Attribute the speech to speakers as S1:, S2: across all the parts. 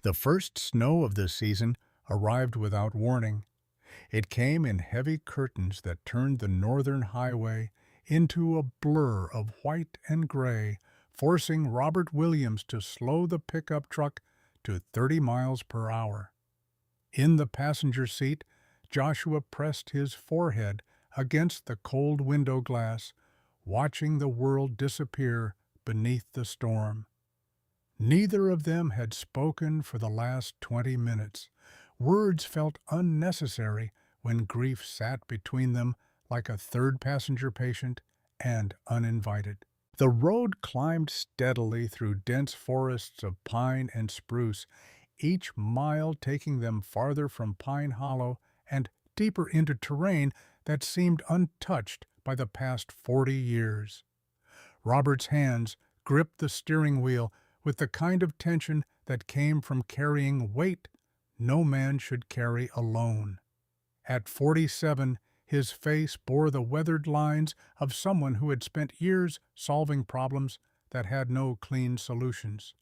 S1: The first snow of the season arrived without warning. It came in heavy curtains that turned the northern highway into a blur of white and gray, forcing Robert Williams to slow the pickup truck to 30 miles per hour. In the passenger seat, Joshua pressed his forehead against the cold window glass, watching the world disappear beneath the storm. Neither of them had spoken for the last 20 minutes. Words felt unnecessary when grief sat between them like a third passenger patient and uninvited. The road climbed steadily through dense forests of pine and spruce, each mile taking them farther from Pine Hollow and deeper into terrain that seemed untouched by the past 40 years. Robert's hands gripped the steering wheel with the kind of tension that came from carrying weight no man should carry alone. At 47, his face bore the weathered lines of someone who had spent years solving problems that had no clean solutions.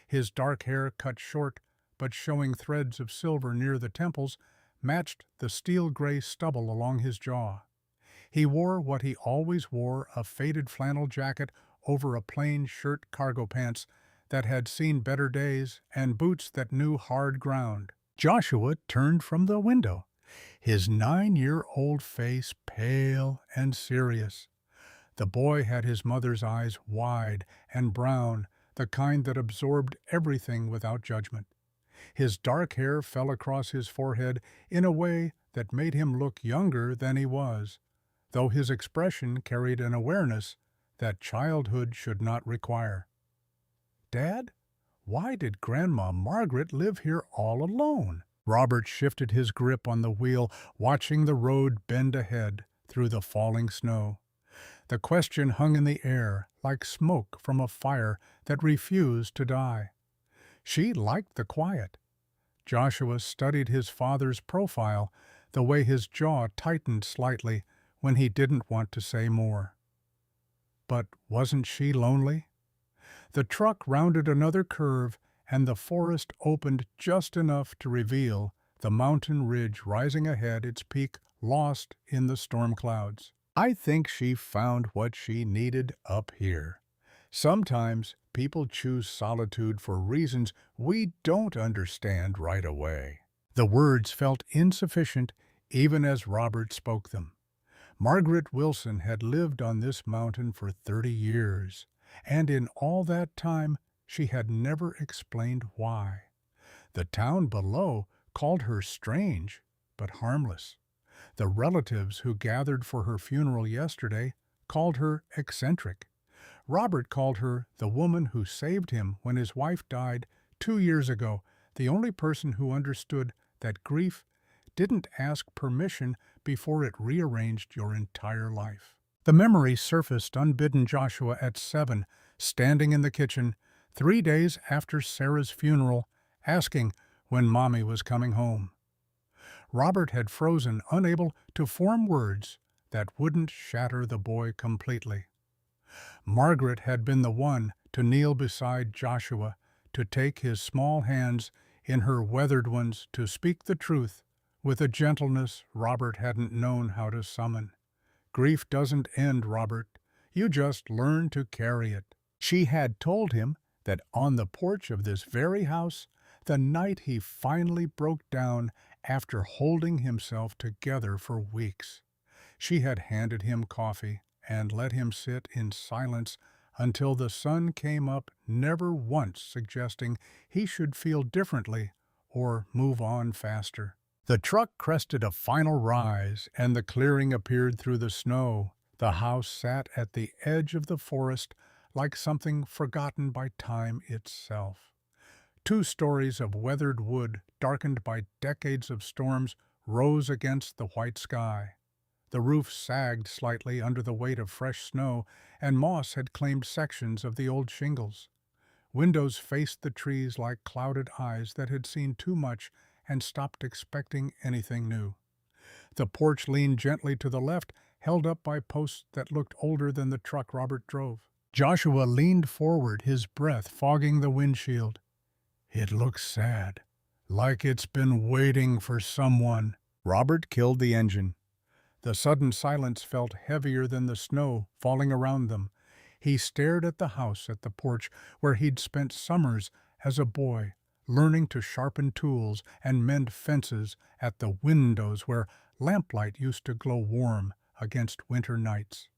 S1: His dark hair, cut short but showing threads of silver near the temples, matched the steel-gray stubble along his jaw. He wore what he always wore, a faded flannel jacket over a plain shirt, cargo pants that had seen better days, and boots that knew hard ground. Joshua turned from the window, his 9-year-old face pale and serious. The boy had his mother's eyes, wide and brown, the kind that absorbed everything without judgment. His dark hair fell across his forehead in a way that made him look younger than he was, though his expression carried an awareness that childhood should not require. "Dad, why did Grandma Margaret live here all alone?" Robert shifted his grip on the wheel, watching the road bend ahead through the falling snow. The question hung in the air like smoke from a fire that refused to die. She liked the quiet. Joshua studied his father's profile, the way his jaw tightened slightly when he didn't want to say more. But wasn't she lonely? The truck rounded another curve, and the forest opened just enough to reveal the mountain ridge rising ahead, its peak lost in the storm clouds. "I think she found what she needed up here. Sometimes people choose solitude for reasons we don't understand right away." The words felt insufficient even as Robert spoke them. Margaret Wilson had lived on this mountain for 30 years, and in all that time she had never explained why. The town below called her strange, but harmless. The relatives who gathered for her funeral yesterday called her eccentric. Robert called her the woman who saved him when his wife died 2 years ago, the only person who understood that grief didn't ask permission before it rearranged your entire life. The memory surfaced unbidden. Joshua at 7, standing in the kitchen, 3 days after Sarah's funeral, asking when Mommy was coming home. Robert had frozen, unable to form words that wouldn't shatter the boy completely. Margaret had been the one to kneel beside Joshua, to take his small hands in her weathered ones, to speak the truth with a gentleness Robert hadn't known how to summon. "Grief doesn't end, Robert. You just learn to carry it." She had told him that on the porch of this very house, the night he finally broke down after holding himself together for weeks. She had handed him coffee and let him sit in silence until the sun came up, never once suggesting he should feel differently or move on faster. The truck crested a final rise, and the clearing appeared through the snow. The house sat at the edge of the forest like something forgotten by time itself. 2 stories of weathered wood, darkened by decades of storms, rose against the white sky. The roof sagged slightly under the weight of fresh snow, and moss had claimed sections of the old shingles. Windows faced the trees like clouded eyes that had seen too much and stopped expecting anything new. The porch leaned gently to the left, held up by posts that looked older than the truck Robert drove. Joshua leaned forward, his breath fogging the windshield. It looks sad, like it's been waiting for someone. Robert killed the engine. The sudden silence felt heavier than the snow falling around them. He stared at the house at the porch where he'd spent summers as a boy, learning to sharpen tools and mend fences, at the windows where lamplight used to glow warm against winter nights.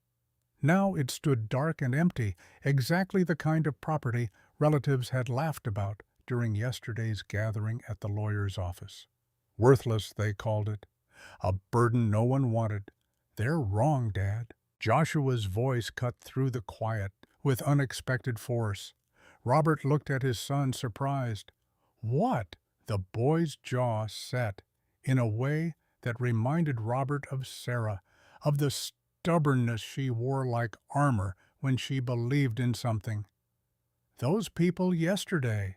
S1: Now it stood dark and empty, exactly the kind of property relatives had laughed about during yesterday's gathering at the lawyer's office. Worthless, they called it. A burden no one wanted. They're wrong, Dad. Joshua's voice cut through the quiet with unexpected force. Robert looked at his son, surprised. What? The boy's jaw set in a way that reminded Robert of Sarah, of the stubbornness she wore like armor when she believed in something. Those people yesterday,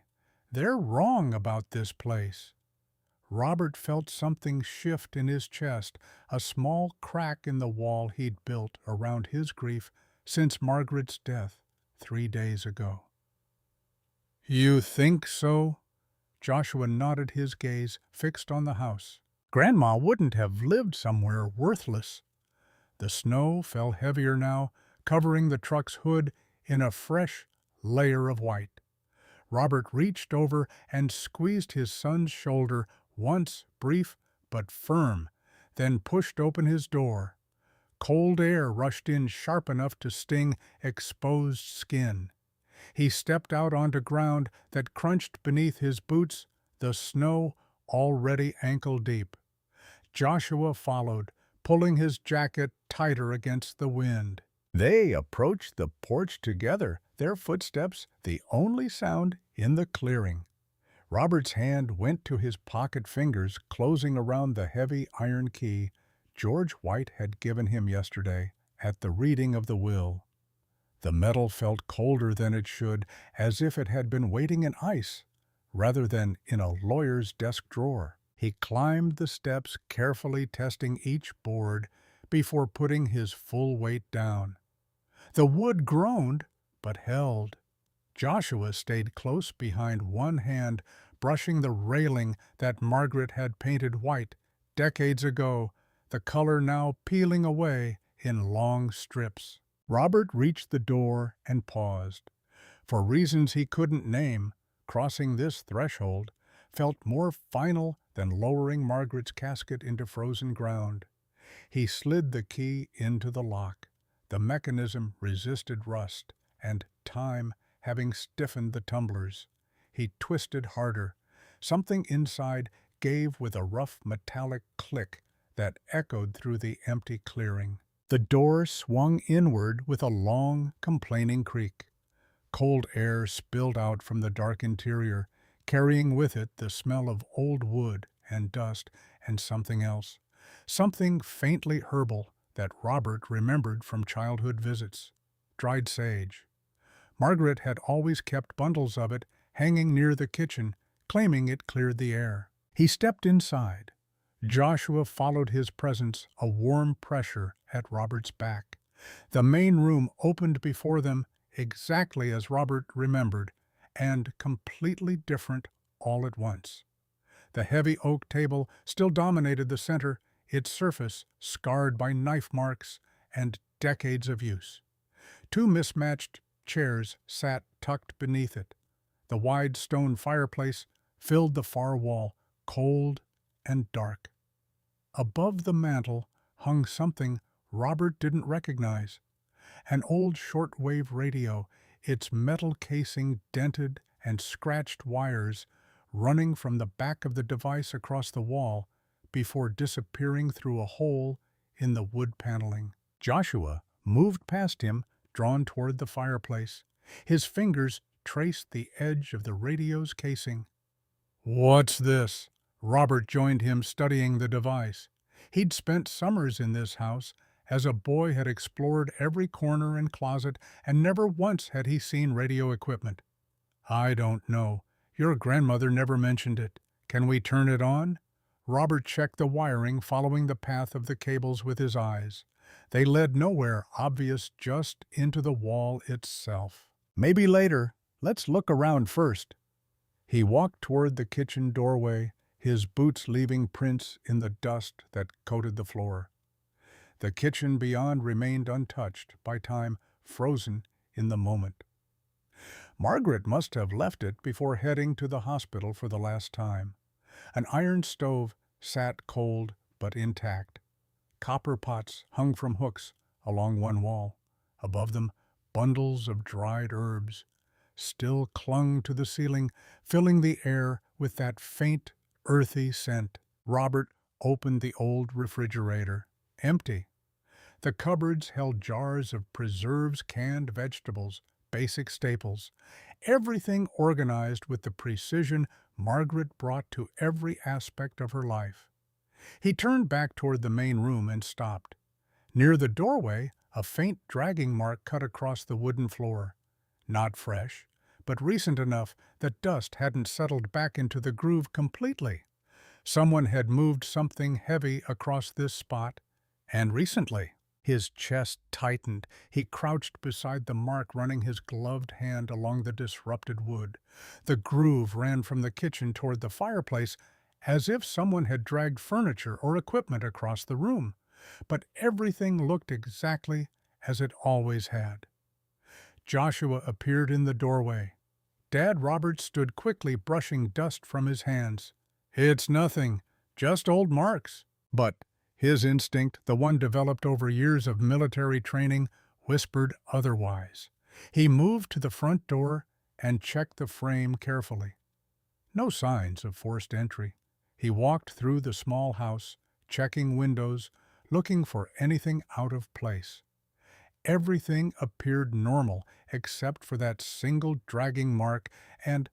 S1: they're wrong about this place. Robert felt something shift in his chest, a small crack in the wall he'd built around his grief since Margaret's death 3 days ago. You think so? Joshua nodded, his gaze fixed on the house. Grandma wouldn't have lived somewhere worthless. The snow fell heavier now, covering the truck's hood in a fresh layer of white. Robert reached over and squeezed his son's shoulder once, brief but firm, then pushed open his door. Cold air rushed in sharp enough to sting exposed skin. He stepped out onto ground that crunched beneath his boots, the snow already ankle-deep. Joshua followed, pulling his jacket tighter against the wind. They approached the porch together, their footsteps the only sound in the clearing. Robert's hand went to his pocket fingers, closing around the heavy iron key George White had given him yesterday at the reading of the will. The metal felt colder than it should, as if it had been waiting in ice, rather than in a lawyer's desk drawer. He climbed the steps, carefully testing each board before putting his full weight down. The wood groaned, but held. Joshua stayed close behind, one hand brushing the railing that Margaret had painted white decades ago, the color now peeling away in long strips. Robert reached the door and paused. For reasons he couldn't name, crossing this threshold felt more final than lowering Margaret's casket into frozen ground. He slid the key into the lock. The mechanism resisted rust, and time having stiffened the tumblers. He twisted harder. Something inside gave with a rough metallic click that echoed through the empty clearing. The door swung inward with a long, complaining creak. Cold air spilled out from the dark interior, carrying with it the smell of old wood and dust and something else. Something faintly herbal that Robert remembered from childhood visits. Dried sage. Margaret had always kept bundles of it hanging near the kitchen, claiming it cleared the air. He stepped inside. Joshua followed his presence, a warm pressure at Robert's back. The main room opened before them exactly as Robert remembered, and completely different all at once. The heavy oak table still dominated the center, its surface scarred by knife marks and decades of use. Two mismatched chairs sat tucked beneath it. The wide stone fireplace filled the far wall, cold and dark. Above the mantel hung something Robert didn't recognize. An old shortwave radio, its metal casing dented and scratched, wires running from the back of the device across the wall before disappearing through a hole in the wood paneling. Joshua moved past him, drawn toward the fireplace. His fingers traced the edge of the radio's casing. "What's this?" Robert joined him, studying the device. He'd spent summers in this house. As a boy had explored every corner and closet, and never once had he seen radio equipment. "I don't know. Your grandmother never mentioned it. Can we turn it on?" Robert checked the wiring, following the path of the cables with his eyes. They led nowhere obvious, just into the wall itself. "Maybe later. Let's look around first." He walked toward the kitchen doorway, his boots leaving prints in the dust that coated the floor. The kitchen beyond remained untouched by time, frozen in the moment. Margaret must have left it before heading to the hospital for the last time. An iron stove sat cold but intact. Copper pots hung from hooks along one wall. Above them, bundles of dried herbs still clung to the ceiling, filling the air with that faint, earthy scent. Robert opened the old refrigerator. Empty. The cupboards held jars of preserves, canned vegetables, basic staples, everything organized with the precision Margaret brought to every aspect of her life. He turned back toward the main room and stopped. Near the doorway, a faint dragging mark cut across the wooden floor. Not fresh, but recent enough that dust hadn't settled back into the groove completely. Someone had moved something heavy across this spot, and recently. His chest tightened. He crouched beside the mark, running his gloved hand along the disrupted wood. The groove ran from the kitchen toward the fireplace, as if someone had dragged furniture or equipment across the room. But everything looked exactly as it always had. Joshua appeared in the doorway. Dad Robert stood quickly, brushing dust from his hands. "It's nothing, just old marks." But his instinct, the one developed over years of military training, whispered otherwise. He moved to the front door and checked the frame carefully. No signs of forced entry. He walked through the small house, checking windows, looking for anything out of place. Everything appeared normal except for that single dragging mark and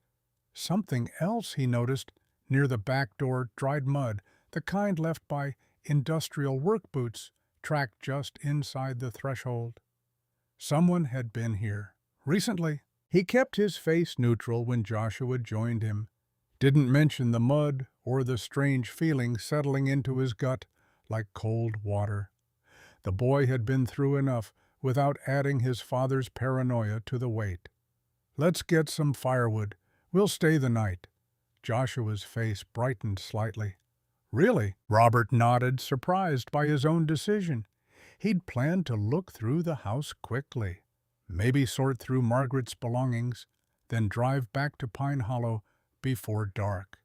S1: something else he noticed near the back door: dried mud, the kind left by industrial work boots, tracked just inside the threshold. Someone had been here. Recently. He kept his face neutral when Joshua joined him. Didn't mention the mud or the strange feeling settling into his gut like cold water. The boy had been through enough without adding his father's paranoia to the weight. "Let's get some firewood. We'll stay the night." Joshua's face brightened slightly. "Really?" Robert nodded, surprised by his own decision. He'd planned to look through the house quickly, maybe sort through Margaret's belongings, then drive back to Pine Hollow before dark.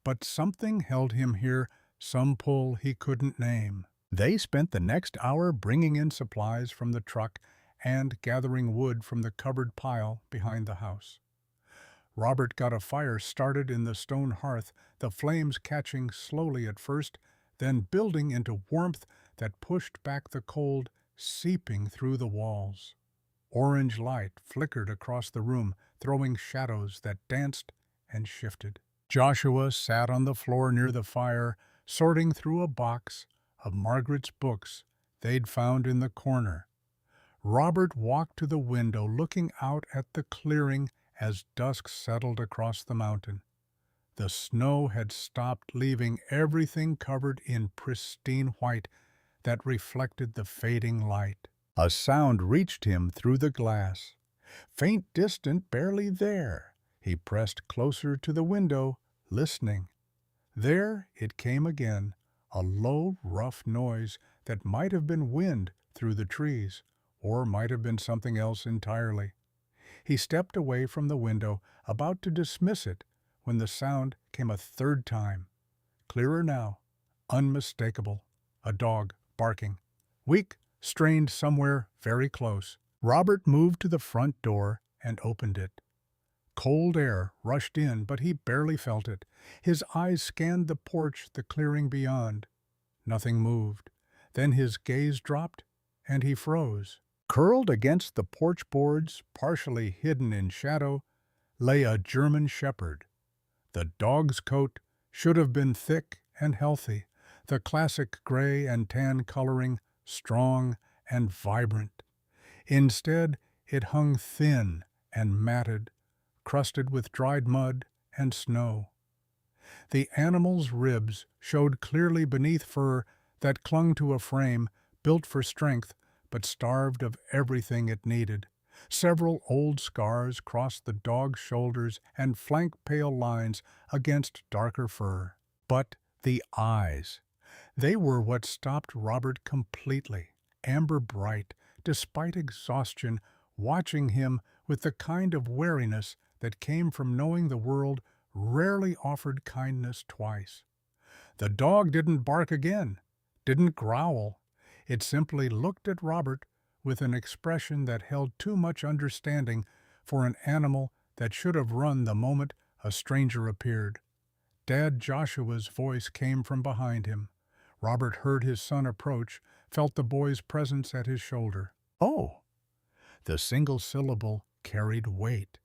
S1: But something held him here, some pull he couldn't name. They spent the next hour bringing in supplies from the truck and gathering wood from the cupboard pile behind the house. Robert got a fire started in the stone hearth, the flames catching slowly at first, then building into warmth that pushed back the cold, seeping through the walls. Orange light flickered across the room, throwing shadows that danced and shifted. Joshua sat on the floor near the fire, sorting through a box of Margaret's books they'd found in the corner. Robert walked to the window, looking out at the clearing as dusk settled across the mountain. The snow had stopped, leaving everything covered in pristine white that reflected the fading light. A sound reached him through the glass. Faint, distant, barely there. He pressed closer to the window, listening. There it came again, a low, rough noise that might have been wind through the trees, or might have been something else entirely. He stepped away from the window, about to dismiss it, when the sound came a third time. Clearer now, unmistakable. A dog barking. Weak, strained somewhere very close. Robert moved to the front door and opened it. Cold air rushed in, but he barely felt it. His eyes scanned the porch, the clearing beyond. Nothing moved. Then his gaze dropped, and he froze. Curled against the porch boards, partially hidden in shadow, lay a German shepherd. The dog's coat should have been thick and healthy, the classic gray and tan coloring, strong and vibrant. Instead, it hung thin and matted, crusted with dried mud and snow. The animal's ribs showed clearly beneath fur that clung to a frame built for strength but starved of everything it needed. Several old scars crossed the dog's shoulders and flanked pale lines against darker fur. But the eyes, they were what stopped Robert completely. Amber bright, despite exhaustion, watching him with the kind of wariness that came from knowing the world rarely offered kindness twice. The dog didn't bark again, didn't growl. It simply looked at Robert with an expression that held too much understanding for an animal that should have run the moment a stranger appeared. Dad Joshua's voice came from behind him. Robert heard his son approach, felt the boy's presence at his shoulder. "Oh!" The single syllable carried weight.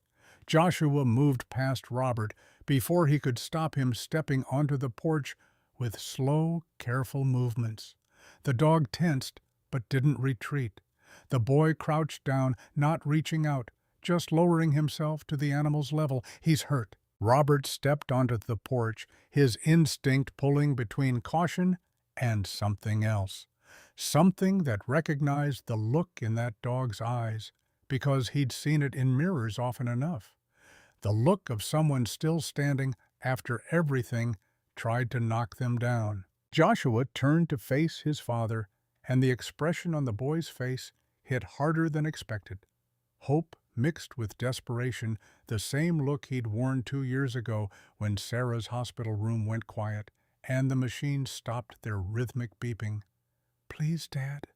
S1: Joshua moved past Robert before he could stop him stepping onto the porch with slow, careful movements. The dog tensed, but didn't retreat. The boy crouched down, not reaching out, just lowering himself to the animal's level. "He's hurt." Robert stepped onto the porch, his instinct pulling between caution and something else. Something that recognized the look in that dog's eyes, because he'd seen it in mirrors often enough. The look of someone still standing after everything tried to knock them down. Joshua turned to face his father, and the expression on the boy's face hit harder than expected. Hope mixed with desperation, the same look he'd worn 2 years ago when Sarah's hospital room went quiet and the machines stopped their rhythmic beeping. "Please, Dad,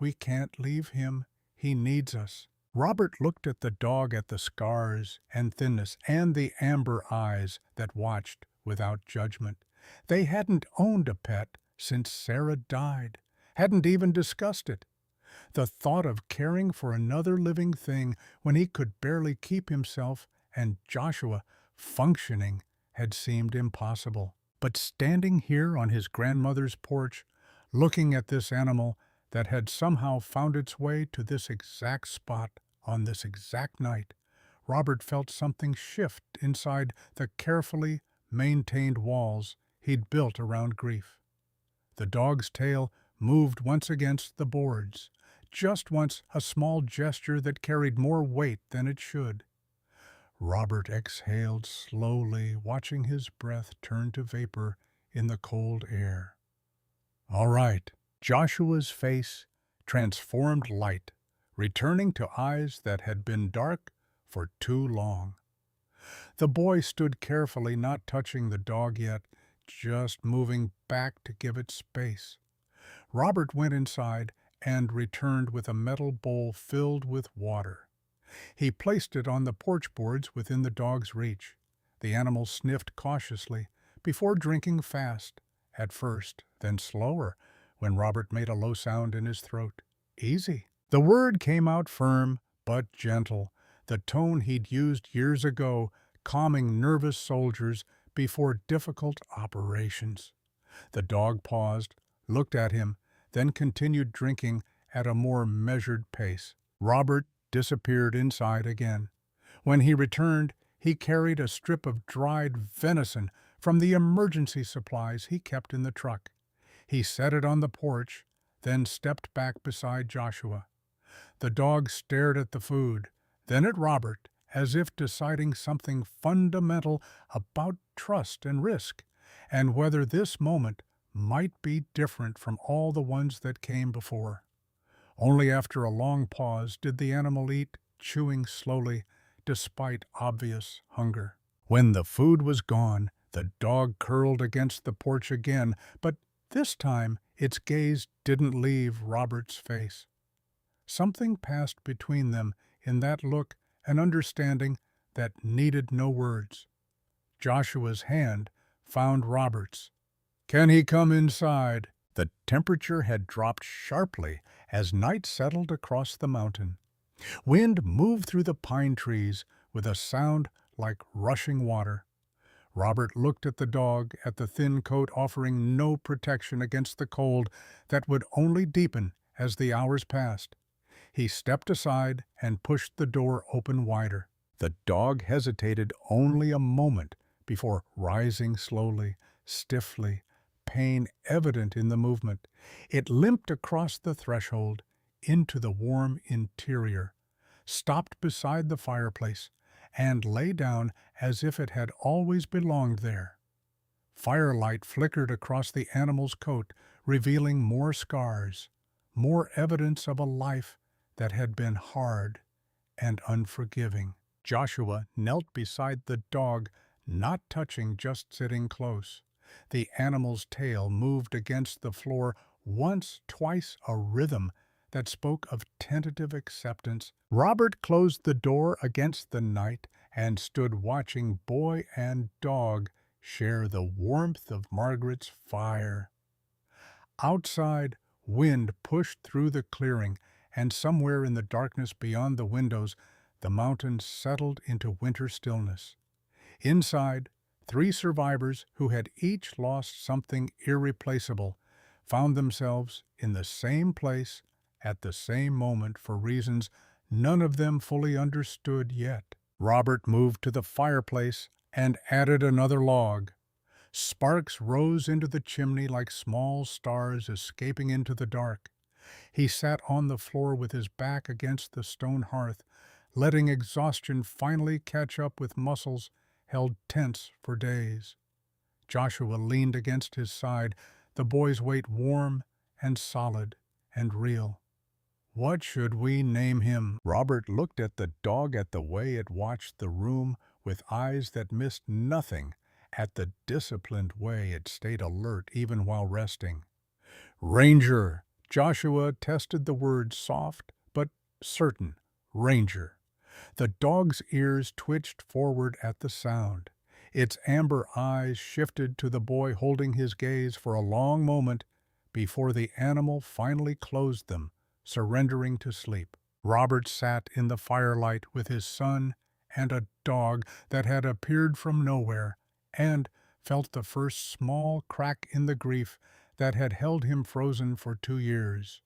S1: we can't leave him. He needs us." Robert looked at the dog, at the scars and thinness, and the amber eyes that watched without judgment. They hadn't owned a pet since Sarah died, hadn't even discussed it. The thought of caring for another living thing when he could barely keep himself and Joshua functioning had seemed impossible. But standing here on his grandmother's porch, looking at this animal that had somehow found its way to this exact spot on this exact night, Robert felt something shift inside the carefully maintained walls he'd built around grief. The dog's tail moved once against the boards, just once, a small gesture that carried more weight than it should. Robert exhaled slowly, watching his breath turn to vapor in the cold air. "All right." Joshua's face transformed light, returning to eyes that had been dark for too long. The boy stood carefully, not touching the dog yet, just moving back to give it space. Robert went inside and returned with a metal bowl filled with water. He placed it on the porch boards within the dog's reach. The animal sniffed cautiously before drinking fast, at first, then slower, when Robert made a low sound in his throat. "Easy." The word came out firm but gentle, the tone he'd used years ago, calming nervous soldiers before difficult operations. The dog paused, looked at him, then continued drinking at a more measured pace. Robert disappeared inside again. When he returned, he carried a strip of dried venison from the emergency supplies he kept in the truck. He set it on the porch, then stepped back beside Joshua. The dog stared at the food, then at Robert, as if deciding something fundamental about trust and risk, and whether this moment might be different from all the ones that came before. Only after a long pause did the animal eat, chewing slowly, despite obvious hunger. When the food was gone, the dog curled against the porch again, but this time its gaze didn't leave Robert's face. Something passed between them in that look, an understanding that needed no words. Joshua's hand found Robert's. "Can he come inside?" The temperature had dropped sharply as night settled across the mountain. Wind moved through the pine trees with a sound like rushing water. Robert looked at the dog, at the thin coat offering no protection against the cold that would only deepen as the hours passed. He stepped aside and pushed the door open wider. The dog hesitated only a moment before rising slowly, stiffly, pain evident in the movement. It limped across the threshold into the warm interior, stopped beside the fireplace, and lay down as if it had always belonged there. Firelight flickered across the animal's coat, revealing more scars, more evidence of a life that had been hard and unforgiving. Joshua knelt beside the dog, not touching, just sitting close. The animal's tail moved against the floor once, twice, a rhythm that spoke of tentative acceptance. Robert closed the door against the night and stood watching boy and dog share the warmth of Margaret's fire. Outside, wind pushed through the clearing, and somewhere in the darkness beyond the windows, the mountains settled into winter stillness. Inside, three survivors who had each lost something irreplaceable found themselves in the same place at the same moment for reasons none of them fully understood yet. Robert moved to the fireplace and added another log. Sparks rose into the chimney like small stars escaping into the dark. He sat on the floor with his back against the stone hearth, letting exhaustion finally catch up with muscles held tense for days. Joshua leaned against his side, the boy's weight warm and solid and real. "What should we name him?" Robert looked at the dog, at the way it watched the room with eyes that missed nothing, at the disciplined way it stayed alert even while resting. "Ranger." Joshua tested the word, soft but certain. Ranger. The dog's ears twitched forward at the sound. Its amber eyes shifted to the boy, holding his gaze for a long moment before the animal finally closed them, surrendering to sleep. Robert sat in the firelight with his son and a dog that had appeared from nowhere, and felt the first small crack in the grief that had held him frozen for 2 years.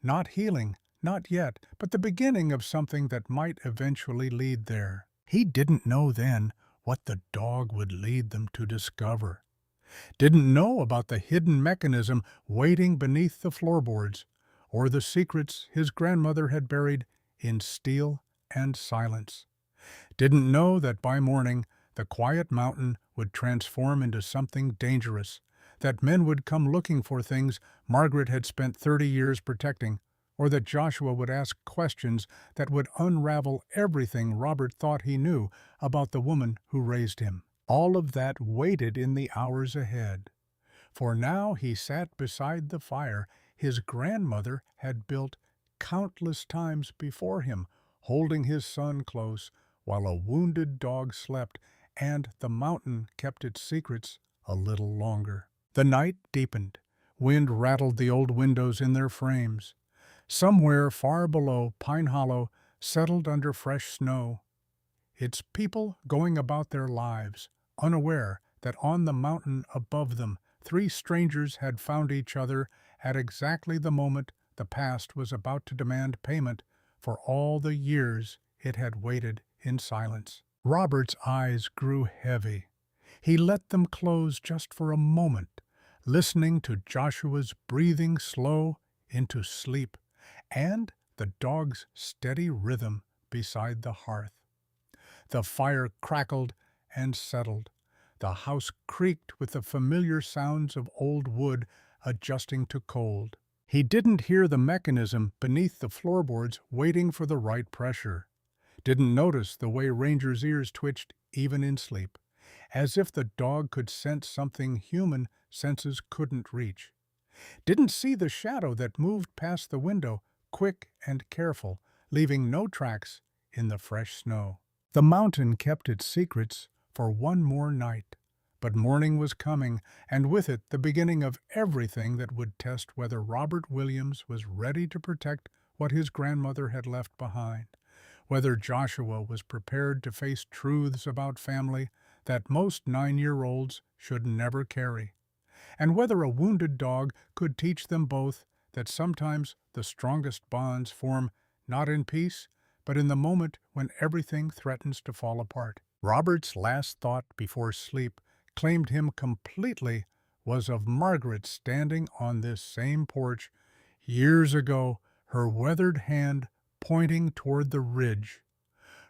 S1: Not healing, not yet, but the beginning of something that might eventually lead there. He didn't know then what the dog would lead them to discover. Didn't know about the hidden mechanism waiting beneath the floorboards, or the secrets his grandmother had buried in steel and silence. Didn't know that by morning the quiet mountain would transform into something dangerous, that men would come looking for things Margaret had spent 30 years protecting, or that Joshua would ask questions that would unravel everything Robert thought he knew about the woman who raised him. All of that waited in the hours ahead. For now he sat beside the fire his grandmother had built countless times before him, holding his son close while a wounded dog slept, and the mountain kept its secrets a little longer. The night deepened. Wind rattled the old windows in their frames. Somewhere far below, Pine Hollow settled under fresh snow, its people going about their lives, unaware that on the mountain above them, three strangers had found each other at exactly the moment the past was about to demand payment for all the years it had waited in silence. Robert's eyes grew heavy. He let them close just for a moment, listening to Joshua's breathing slow into sleep and the dog's steady rhythm beside the hearth. The fire crackled and settled. The house creaked with the familiar sounds of old wood adjusting to cold. He didn't hear the mechanism beneath the floorboards waiting for the right pressure. Didn't notice the way Ranger's ears twitched even in sleep, as if the dog could sense something human senses couldn't reach. Didn't see the shadow that moved past the window, quick and careful, leaving no tracks in the fresh snow. The mountain kept its secrets for one more night, but morning was coming, and with it the beginning of everything that would test whether Robert Williams was ready to protect what his grandmother had left behind, whether Joshua was prepared to face truths about family that most 9-year-olds should never carry, and whether a wounded dog could teach them both that sometimes the strongest bonds form not in peace, but in the moment when everything threatens to fall apart. Robert's last thought before sleep claimed him completely was of Margaret standing on this same porch years ago, her weathered hand pointing toward the ridge,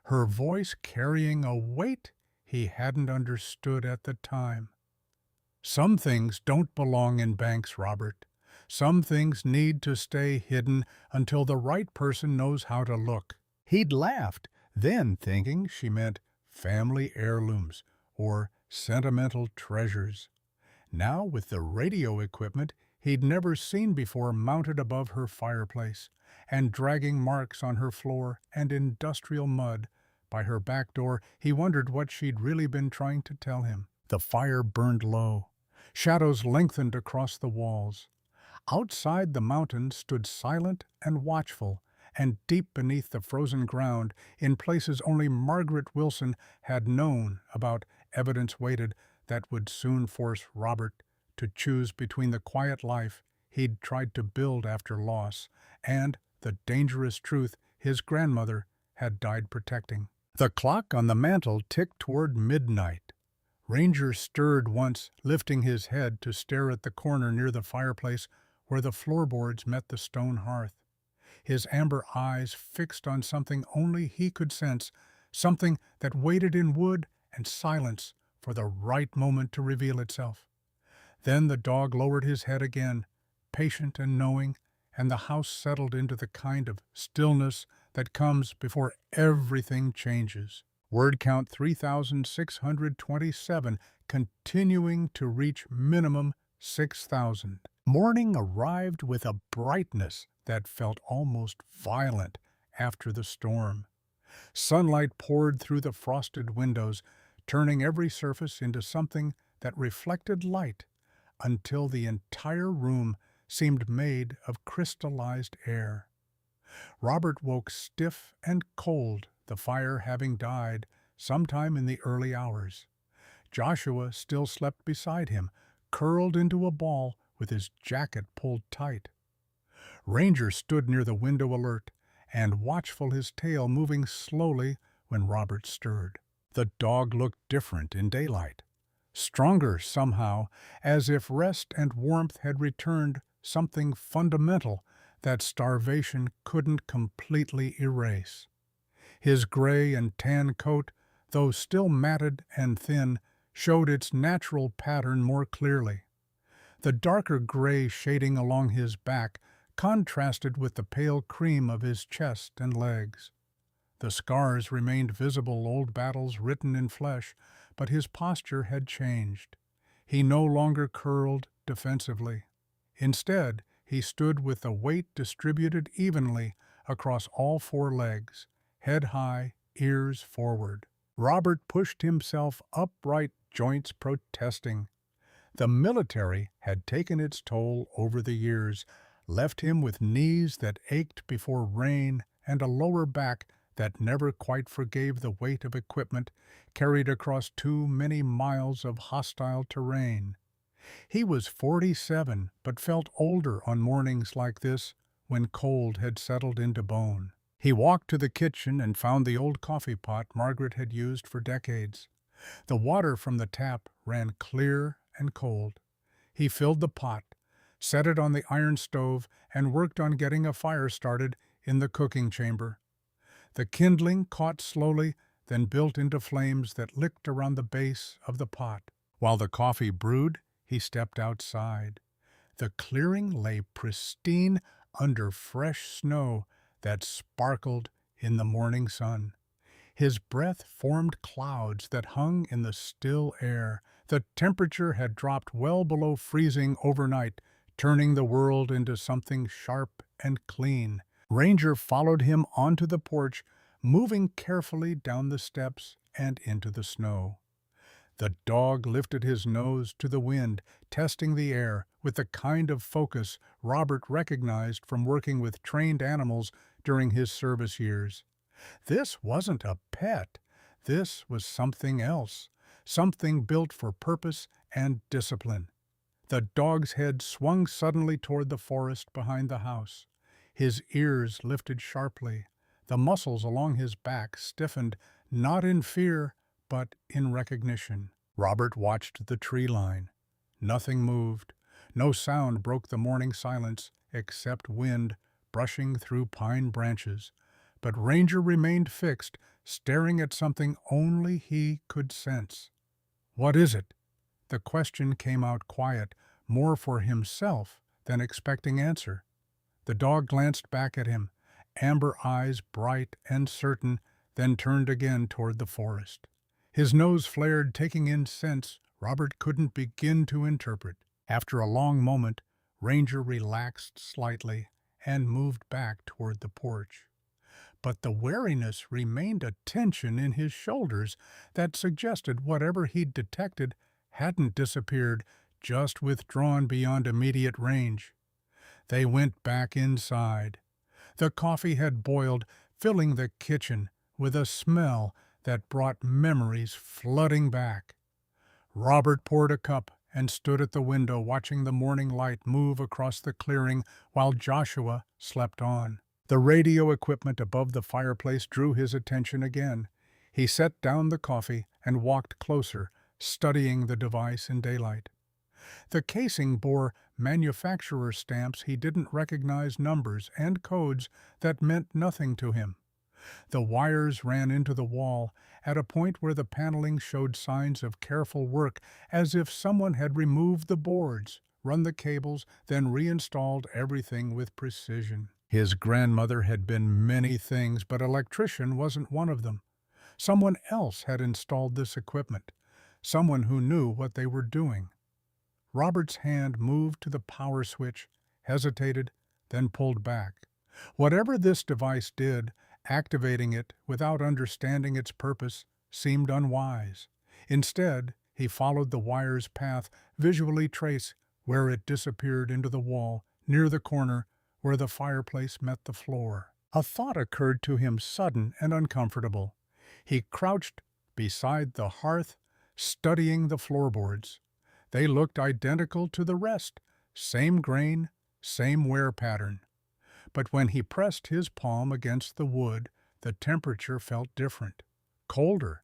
S1: her voice carrying a weight he hadn't understood at the time. Some things don't belong in banks, Robert. Some things need to stay hidden until the right person knows how to look. He'd laughed, then thinking she meant family heirlooms or sentimental treasures. Now, with the radio equipment he'd never seen before mounted above her fireplace, and dragging marks on her floor and industrial mud by her back door, he wondered what she'd really been trying to tell him. The fire burned low. Shadows lengthened across the walls. Outside, the mountain stood silent and watchful, and deep beneath the frozen ground, in places only Margaret Wilson had known about, evidence waited that would soon force Robert to choose between the quiet life he'd tried to build after loss and the dangerous truth his grandmother had died protecting. The clock on the mantel ticked toward midnight. Ranger stirred once, lifting his head to stare at the corner near the fireplace where the floorboards met the stone hearth. His amber eyes fixed on something only he could sense, something that waited in wood and silence for the right moment to reveal itself. Then the dog lowered his head again, patient and knowing, and the house settled into the kind of stillness that comes before everything changes. Word count 3,627, continuing to reach minimum 6,000. Morning arrived with a brightness that felt almost violent after the storm. Sunlight poured through the frosted windows, turning every surface into something that reflected light, until the entire room seemed made of crystallized air. Robert woke stiff and cold, the fire having died sometime in the early hours. Joshua still slept beside him, curled into a ball with his jacket pulled tight. Ranger stood near the window alert and watchful, his tail moving slowly when Robert stirred. The dog looked different in daylight, stronger somehow, as if rest and warmth had returned something fundamental that starvation couldn't completely erase. His gray and tan coat, though still matted and thin, showed its natural pattern more clearly. The darker gray shading along his back contrasted with the pale cream of his chest and legs. The scars remained visible, old battles written in flesh, but his posture had changed. He no longer curled defensively. Instead, he stood with the weight distributed evenly across all four legs, head high, ears forward. Robert pushed himself upright, joints protesting. The military had taken its toll over the years, left him with knees that ached before rain and a lower back that never quite forgave the weight of equipment carried across too many miles of hostile terrain. He was 47, but felt older on mornings like this when cold had settled into bone. He walked to the kitchen and found the old coffee pot Margaret had used for decades. The water from the tap ran clear and cold. He filled the pot, set it on the iron stove, and worked on getting a fire started in the cooking chamber. The kindling caught slowly, then built into flames that licked around the base of the pot. While the coffee brewed, he stepped outside. The clearing lay pristine under fresh snow that sparkled in the morning sun. His breath formed clouds that hung in the still air. The temperature had dropped well below freezing overnight, turning the world into something sharp and clean. Ranger followed him onto the porch, moving carefully down the steps and into the snow. The dog lifted his nose to the wind, testing the air with the kind of focus Robert recognized from working with trained animals during his service years. This wasn't a pet. This was something else, something built for purpose and discipline. The dog's head swung suddenly toward the forest behind the house. His ears lifted sharply. The muscles along his back stiffened, not in fear, but in recognition. Robert watched the tree line. Nothing moved. No sound broke the morning silence except wind brushing through pine branches. but Ranger remained fixed, staring at something only he could sense. "What is it?" The question came out quiet, more for himself than expecting answer. The dog glanced back at him, amber eyes bright and certain, then turned again toward the forest. His nose flared, taking in scents Robert couldn't begin to interpret. After a long moment, Ranger relaxed slightly and moved back toward the porch. But the wariness remained a tension in his shoulders that suggested whatever he'd detected hadn't disappeared, just withdrawn beyond immediate range. They went back inside. The coffee had boiled, filling the kitchen with a smell that brought memories flooding back. Robert poured a cup and stood at the window watching the morning light move across the clearing while Joshua slept on. The radio equipment above the fireplace drew his attention again. He set down the coffee and walked closer, studying the device in daylight. The casing bore manufacturer stamps he didn't recognize, numbers and codes that meant nothing to him. The wires ran into the wall at a point where the paneling showed signs of careful work, as if someone had removed the boards, run the cables, then reinstalled everything with precision. His grandmother had been many things, but electrician wasn't one of them. Someone else had installed this equipment, someone who knew what they were doing. Robert's hand moved to the power switch, hesitated, then pulled back. Whatever this device did, activating it without understanding its purpose seemed unwise. Instead, he followed the wire's path, visually trace where it disappeared into the wall, near the corner where the fireplace met the floor. A thought occurred to him, sudden and uncomfortable. He crouched beside the hearth, studying the floorboards. They looked identical to the rest, same grain, same wear pattern. But when he pressed his palm against the wood, the temperature felt different, colder,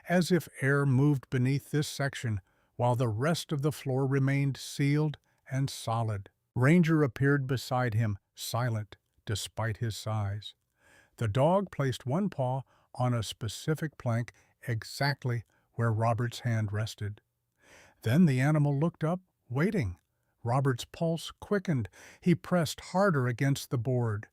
S1: as if air moved beneath this section while the rest of the floor remained sealed and solid. Ranger appeared beside him, silent despite his size. The dog placed one paw on a specific plank exactly where Robert's hand rested. Then the animal looked up, waiting. Robert's pulse quickened. He pressed harder against the board.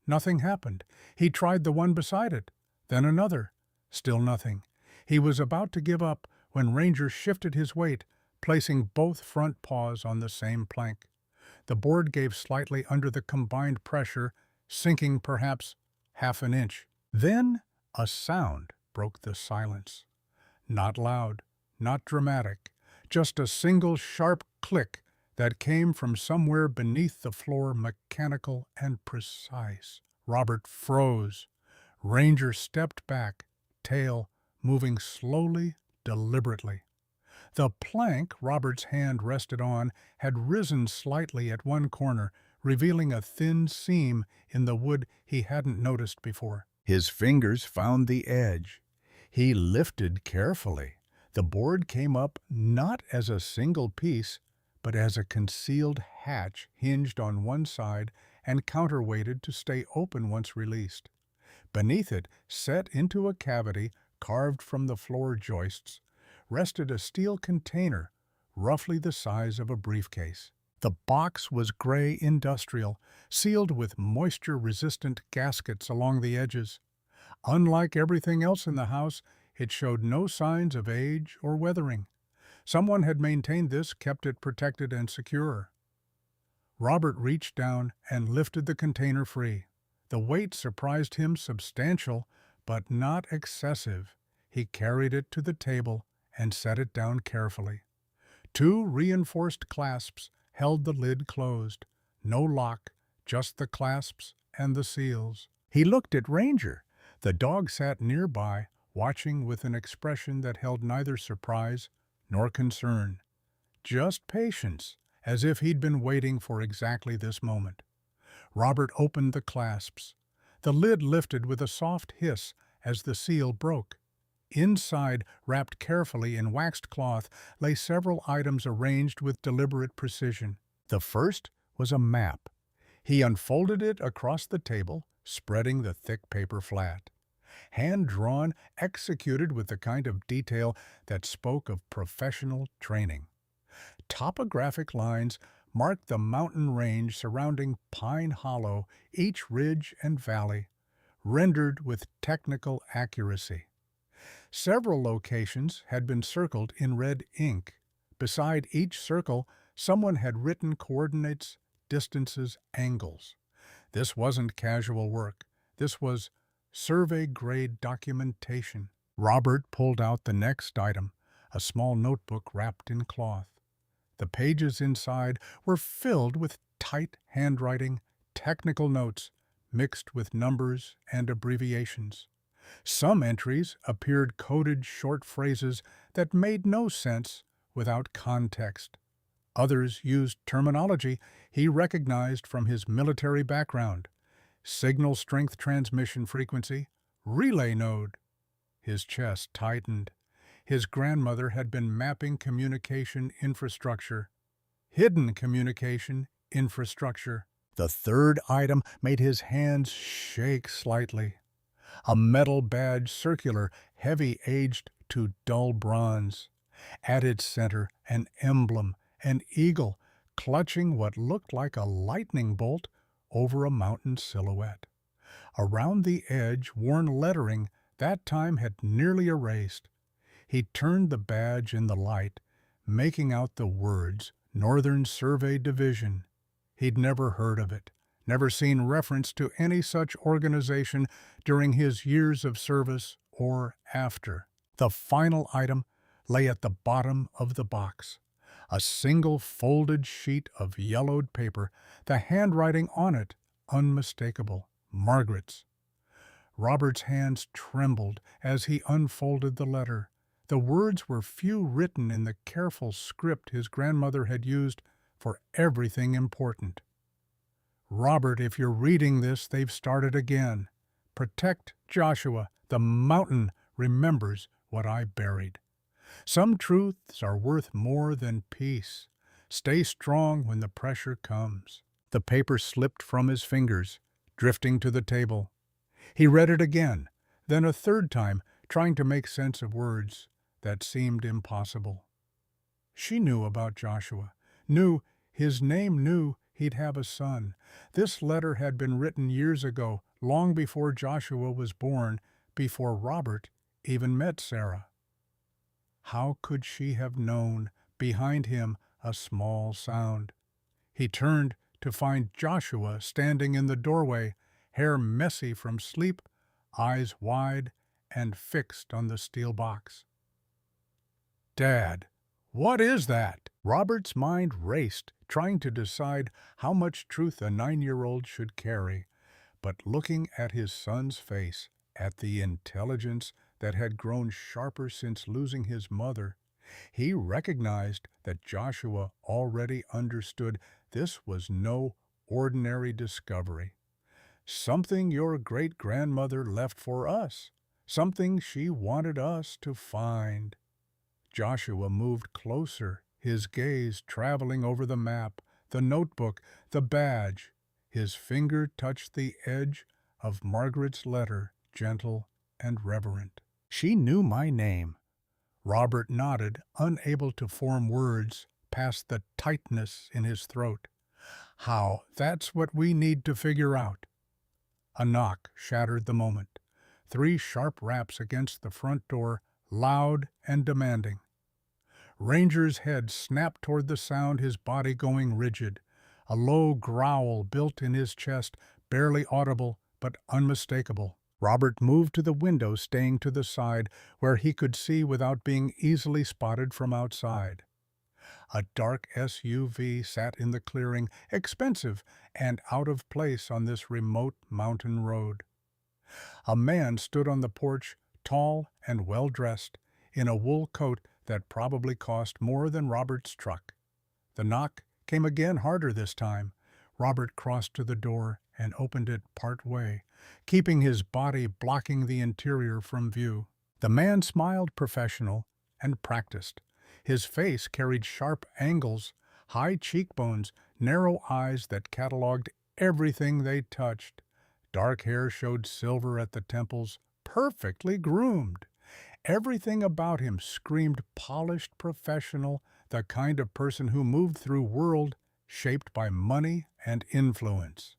S1: Nothing happened. He tried the one beside it, then another. Still nothing. He was about to give up when Ranger shifted his weight, placing both front paws on the same plank. The board gave slightly under the combined pressure, sinking perhaps half an inch. Then a sound broke the silence. Not loud, not dramatic, just a single sharp click that came from somewhere beneath the floor, mechanical and precise. Robert froze. Ranger stepped back, tail moving slowly, deliberately. The plank Robert's hand rested on had risen slightly at one corner, revealing a thin seam in the wood he hadn't noticed before. His fingers found the edge. He lifted carefully. The board came up not as a single piece, but as a concealed hatch hinged on one side and counterweighted to stay open once released. Beneath it, set into a cavity carved from the floor joists, rested a steel container, roughly the size of a briefcase. The box was gray industrial, sealed with moisture-resistant gaskets along the edges. Unlike everything else in the house, it showed no signs of age or weathering. Someone had maintained this, kept it protected and secure. Robert reached down and lifted the container free. The weight surprised him, substantial, but not excessive. He carried it to the table and set it down carefully. Two reinforced clasps held the lid closed. No lock, just the clasps and the seals. He looked at Ranger. The dog sat nearby, watching with an expression that held neither surprise nor concern. Just patience, as if he'd been waiting for exactly this moment. Robert opened the clasps. The lid lifted with a soft hiss as the seal broke. Inside, wrapped carefully in waxed cloth, lay several items arranged with deliberate precision. The first was a map. He unfolded it across the table, spreading the thick paper flat. Hand-drawn, executed with the kind of detail that spoke of professional training. Topographic lines marked the mountain range surrounding Pine Hollow, each ridge and valley, rendered with technical accuracy. Several locations had been circled in red ink. Beside each circle, someone had written coordinates, distances, angles. This wasn't casual work. This was survey-grade documentation. Robert pulled out the next item, a small notebook wrapped in cloth. The pages inside were filled with tight handwriting, technical notes, mixed with numbers and abbreviations. Some entries appeared coded short phrases that made no sense without context. Others used terminology he recognized from his military background: signal strength transmission frequency, relay node. His chest tightened. His grandmother had been mapping communication infrastructure, hidden communication infrastructure. The third item made his hands shake slightly. A metal badge, circular, heavy-aged to dull bronze. At its center, an emblem, an eagle, clutching what looked like a lightning bolt over a mountain silhouette. Around the edge, worn lettering that time had nearly erased. He turned the badge in the light, making out the words Northern Survey Division. He'd never heard of it, never seen reference to any such organization during his years of service or after. The final item lay at the bottom of the box. A single folded sheet of yellowed paper, the handwriting on it unmistakable, Margaret's. Robert's hands trembled as he unfolded the letter. The words were few, written in the careful script his grandmother had used for everything important. Robert, if you're reading this, they've started again. Protect Joshua. The mountain remembers what I buried. Some truths are worth more than peace. Stay strong when the pressure comes. The paper slipped from his fingers, drifting to the table. He read it again, then a third time, trying to make sense of words that seemed impossible. She knew about Joshua, knew his name, knew he'd have a son. This letter had been written years ago, long before Joshua was born, before Robert even met Sarah. How could she have known? Behind him, a small sound. He turned to find Joshua standing in the doorway, hair messy from sleep, eyes wide and fixed on the steel box. "Dad, what is that?" Robert's mind raced, trying to decide how much truth a 9-year-old should carry. But looking at his son's face, at the intelligence that had grown sharper since losing his mother, he recognized that Joshua already understood this was no ordinary discovery. Something your great-grandmother left for us, something she wanted us to find. Joshua moved closer, his gaze traveling over the map, the notebook, the badge. His finger touched the edge of Margaret's letter, gentle and reverent. "She knew my name." Robert nodded, unable to form words past the tightness in his throat. "How? That's what we need to figure out." A knock shattered the moment. 3 sharp raps against the front door, loud and demanding. Ranger's head snapped toward the sound, his body going rigid. A low growl built in his chest, barely audible but unmistakable. Robert moved to the window, staying to the side where he could see without being easily spotted from outside. A dark SUV sat in the clearing, expensive and out of place on this remote mountain road. A man stood on the porch, tall and well-dressed, in a wool coat that probably cost more than Robert's truck. The knock came again, harder this time. Robert crossed to the door and opened it part way, keeping his body blocking the interior from view. The man smiled, professional and practiced. His face carried sharp angles, high cheekbones, narrow eyes that catalogued everything they touched. Dark hair showed silver at the temples, perfectly groomed. Everything about him screamed polished professional, the kind of person who moved through world shaped by money and influence.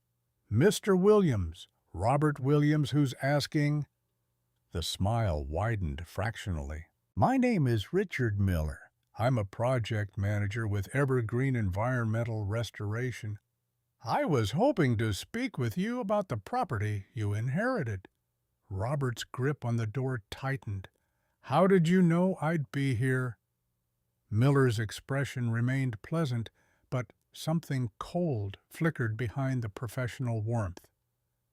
S1: Mr. Williams, Robert Williams, who's asking. The smile widened fractionally. My name is Richard Miller. I'm a project manager with Evergreen Environmental Restoration. I was hoping to speak with you about the property you inherited. Robert's grip on the door tightened. How did you know I'd be here? Miller's expression remained pleasant, but something cold flickered behind the professional warmth.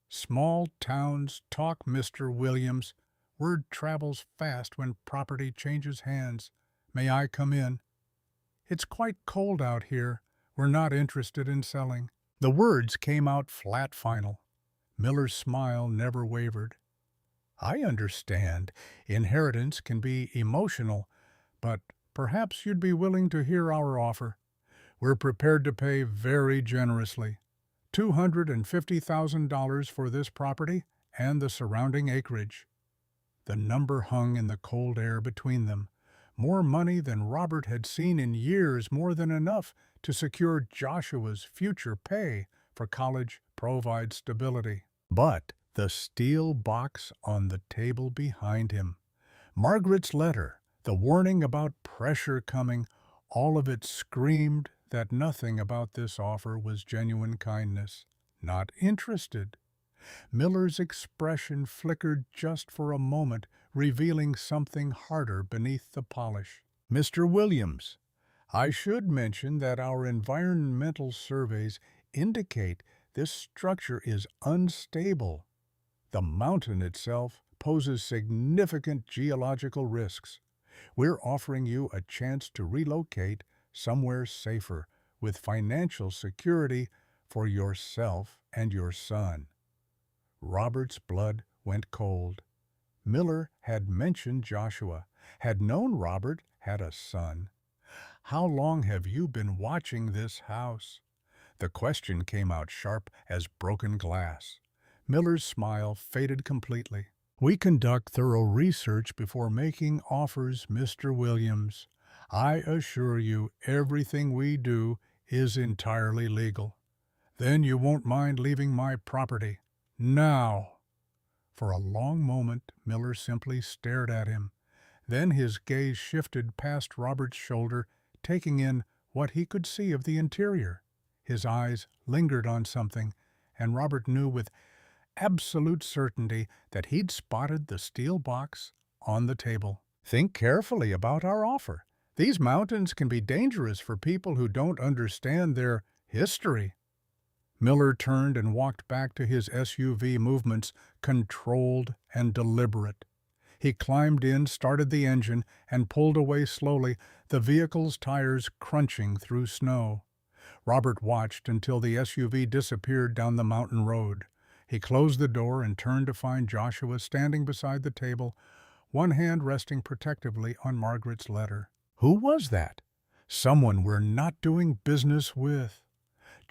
S1: Small towns talk, Mr. Williams. Word travels fast when property changes hands. May I come in? It's quite cold out here. We're not interested in selling. The words came out flat final. Miller's smile never wavered. I understand. Inheritance can be emotional, but perhaps you'd be willing to hear our offer. We're prepared to pay very generously. $250,000 for this property and the surrounding acreage. The number hung in the cold air between them. More money than Robert had seen in years, more than enough to secure Joshua's future pay for college, provide stability. But the steel box on the table behind him, Margaret's letter, the warning about pressure coming, all of it screamed that nothing about this offer was genuine kindness. Not interested. Miller's expression flickered just for a moment, revealing something harder beneath the polish. Mr. Williams, I should mention that our environmental surveys indicate this structure is unstable. The mountain itself poses significant geological risks. We're offering you a chance to relocate somewhere safer with financial security for yourself and your son. Robert's blood went cold. Miller had mentioned Joshua, had known Robert had a son. How long have you been watching this house? The question came out sharp as broken glass. Miller's smile faded completely. We conduct thorough research before making offers, Mr. Williams. I assure you everything we do is entirely legal. Then you won't mind leaving my property. Now. For a long moment, Miller simply stared at him. Then his gaze shifted past Robert's shoulder, taking in what he could see of the interior. His eyes lingered on something, and Robert knew with absolute certainty that he'd spotted the steel box on the table. Think carefully about our offer. These mountains can be dangerous for people who don't understand their history. Miller turned and walked back to his SUV, movements controlled and deliberate. He climbed in, started the engine, and pulled away slowly, the vehicle's tires crunching through snow. Robert watched until the SUV disappeared down the mountain road. He closed the door and turned to find Joshua standing beside the table, one hand resting protectively on Margaret's letter. Who was that? Someone we're not doing business with.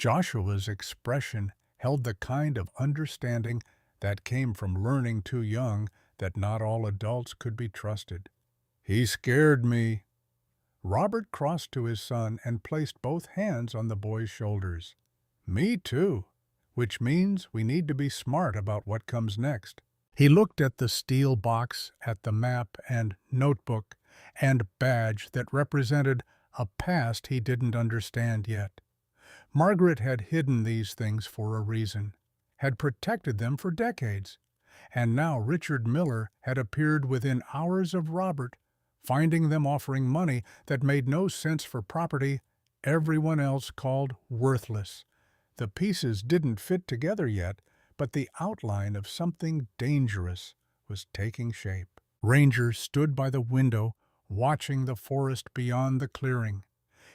S1: Joshua's expression held the kind of understanding that came from learning too young that not all adults could be trusted. He scared me. Robert crossed to his son and placed both hands on the boy's shoulders. Me too, which means we need to be smart about what comes next. He looked at the steel box, at the map and notebook and badge that represented a past he didn't understand yet. Margaret had hidden these things for a reason, had protected them for decades, and now Richard Miller had appeared within hours of Robert, finding them offering money that made no sense for property everyone else called worthless. The pieces didn't fit together yet, but the outline of something dangerous was taking shape. Ranger stood by the window, watching the forest beyond the clearing.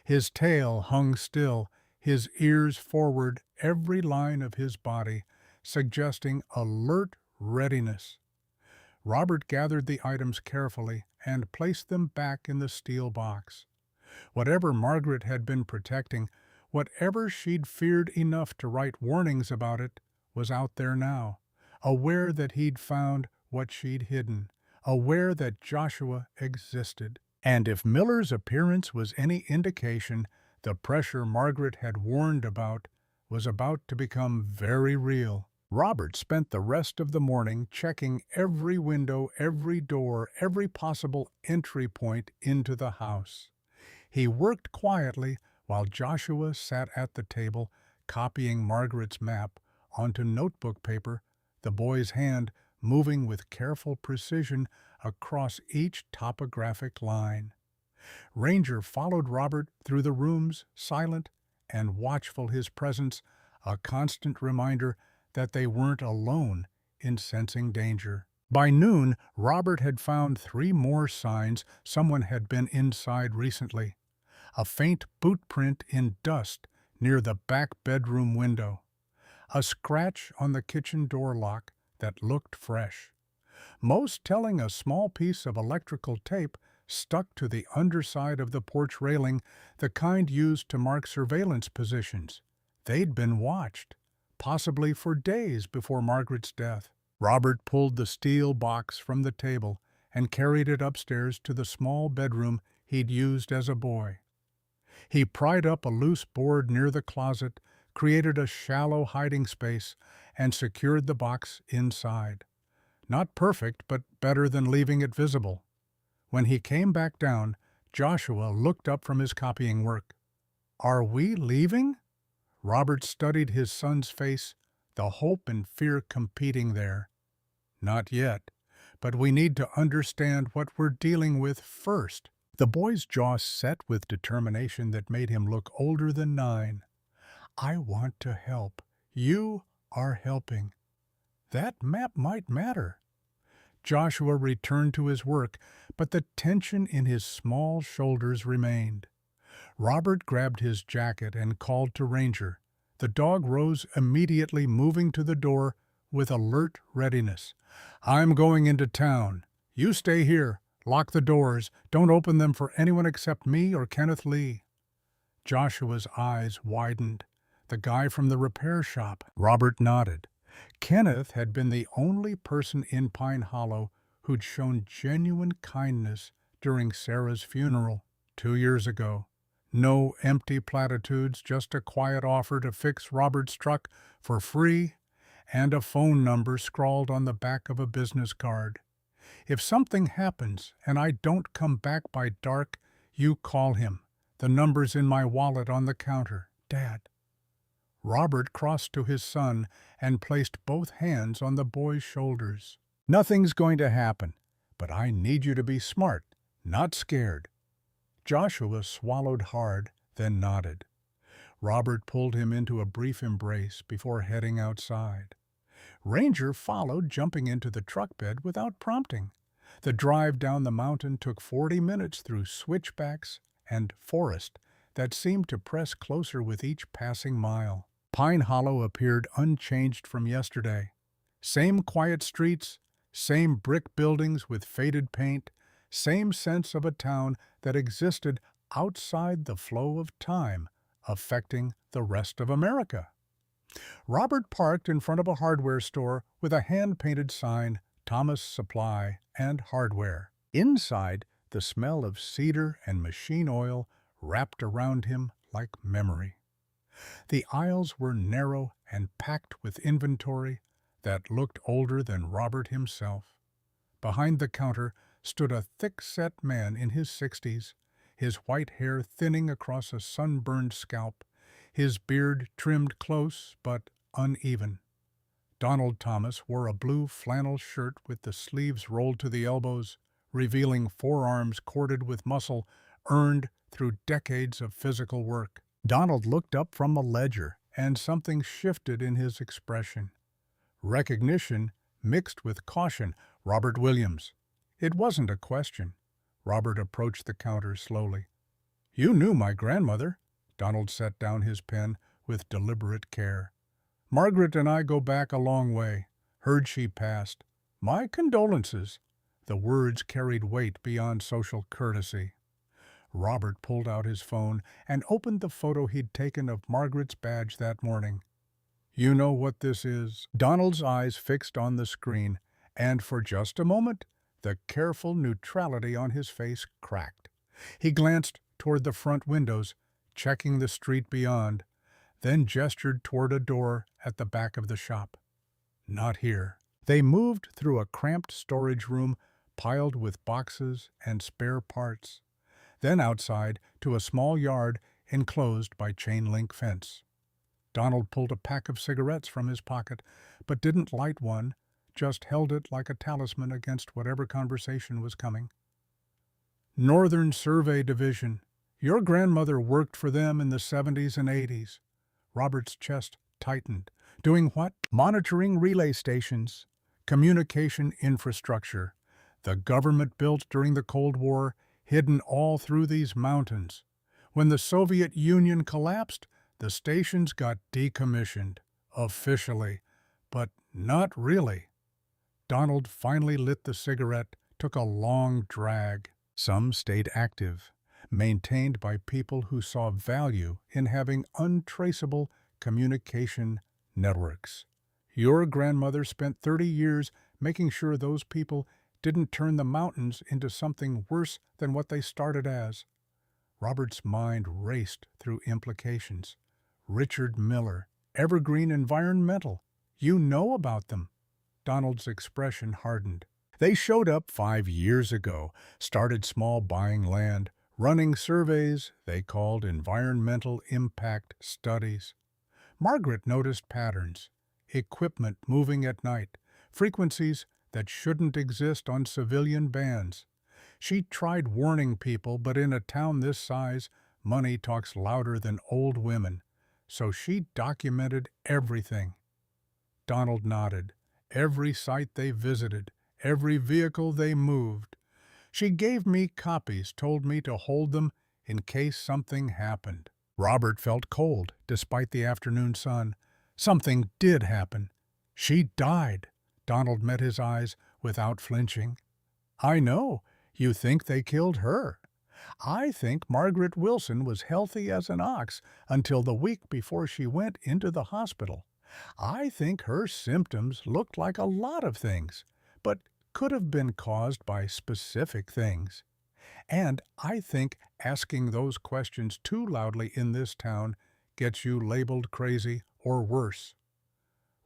S1: His tail hung still, his ears forward, every line of his body suggesting alert readiness. Robert gathered the items carefully and placed them back in the steel box. Whatever Margaret had been protecting, whatever she'd feared enough to write warnings about it, was out there now, aware that he'd found what she'd hidden, aware that Joshua existed. And if Miller's appearance was any indication, the pressure Margaret had warned about was about to become very real. Robert spent the rest of the morning checking every window, every door, every possible entry point into the house. He worked quietly while Joshua sat at the table, copying Margaret's map onto notebook paper, the boy's hand moving with careful precision across each topographic line. Ranger followed Robert through the rooms, silent and watchful, his presence a constant reminder that they weren't alone in sensing danger. By noon, Robert had found 3 more signs someone had been inside recently. A faint boot print in dust near the back bedroom window. A scratch on the kitchen door lock that looked fresh. Most telling a small piece of electrical tape stuck to the underside of the porch railing, the kind used to mark surveillance positions. They'd been watched, possibly for days before Margaret's death. Robert pulled the steel box from the table and carried it upstairs to the small bedroom he'd used as a boy. He pried up a loose board near the closet, created a shallow hiding space, and secured the box inside. Not perfect, but better than leaving it visible. When he came back down, Joshua looked up from his copying work. "Are we leaving?" Robert studied his son's face, the hope and fear competing there. "Not yet, but we need to understand what we're dealing with first." The boy's jaw set with determination that made him look older than 9. "I want to help. You are helping. That map might matter." Joshua returned to his work, but the tension in his small shoulders remained. Robert grabbed his jacket and called to Ranger. The dog rose immediately, moving to the door with alert readiness. "I'm going into town. You stay here. Lock the doors. Don't open them for anyone except me or Kenneth Lee." Joshua's eyes widened. "The guy from the repair shop." Robert nodded. Kenneth had been the only person in Pine Hollow who'd shown genuine kindness during Sarah's funeral 2 years ago. No empty platitudes, just a quiet offer to fix Robert's truck for free and a phone number scrawled on the back of a business card. "If something happens and I don't come back by dark, you call him. The number's in my wallet on the counter, Dad." Robert crossed to his son and placed both hands on the boy's shoulders. "Nothing's going to happen, but I need you to be smart, not scared." Joshua swallowed hard, then nodded. Robert pulled him into a brief embrace before heading outside. Ranger followed, jumping into the truck bed without prompting. The drive down the mountain took 40 minutes through switchbacks and forest that seemed to press closer with each passing mile. Pine Hollow appeared unchanged from yesterday. Same quiet streets, same brick buildings with faded paint, same sense of a town that existed outside the flow of time, affecting the rest of America. Robert parked in front of a hardware store with a hand-painted sign, Thomas Supply and Hardware. Inside, the smell of cedar and machine oil wrapped around him like memory. The aisles were narrow and packed with inventory that looked older than Robert himself. Behind the counter stood a thick-set man in his 60s, his white hair thinning across a sunburned scalp, his beard trimmed close but uneven. Donald Thomas wore a blue flannel shirt with the sleeves rolled to the elbows, revealing forearms corded with muscle earned through decades of physical work. Donald looked up from a ledger, and something shifted in his expression. Recognition mixed with caution. "Robert Williams." It wasn't a question. Robert approached the counter slowly. "You knew my grandmother." Donald set down his pen with deliberate care. "Margaret and I go back a long way. Heard she passed. My condolences." The words carried weight beyond social courtesy. Robert pulled out his phone and opened the photo he'd taken of Margaret's badge that morning. You know what this is. Donald's eyes fixed on the screen, and for just a moment, the careful neutrality on his face cracked. He glanced toward the front windows, checking the street beyond, then gestured toward a door at the back of the shop. Not here. They moved through a cramped storage room piled with boxes and spare parts, then outside to a small yard enclosed by chain-link fence. Donald pulled a pack of cigarettes from his pocket, but didn't light one, just held it like a talisman against whatever conversation was coming. Northern Survey Division. Your grandmother worked for them in the 70s and 80s. Robert's chest tightened. Doing what? Monitoring relay stations, communication infrastructure. The government built during the Cold War, hidden all through these mountains. When the Soviet Union collapsed, the stations got decommissioned, officially, but not really. Donald finally lit the cigarette, took a long drag. Some stayed active, maintained by people who saw value in having untraceable communication networks. Your grandmother spent 30 years making sure those people didn't turn the mountains into something worse than what they started as. Robert's mind raced through implications. Richard Miller, Evergreen Environmental. You know about them. Donald's expression hardened. They showed up 5 years ago, started small buying land, running surveys they called environmental impact studies. Margaret noticed patterns, equipment moving at night, frequencies that shouldn't exist on civilian bands. She tried warning people, but in a town this size, money talks louder than old women. So she documented everything. Donald nodded. Every site they visited, every vehicle they moved. She gave me copies, told me to hold them in case something happened. Robert felt cold, despite the afternoon sun. Something did happen. She died. Donald met his eyes without flinching. I know. You think they killed her. I think Margaret Wilson was healthy as an ox until the week before she went into the hospital. I think her symptoms looked like a lot of things, but could have been caused by specific things. And I think asking those questions too loudly in this town gets you labeled crazy or worse.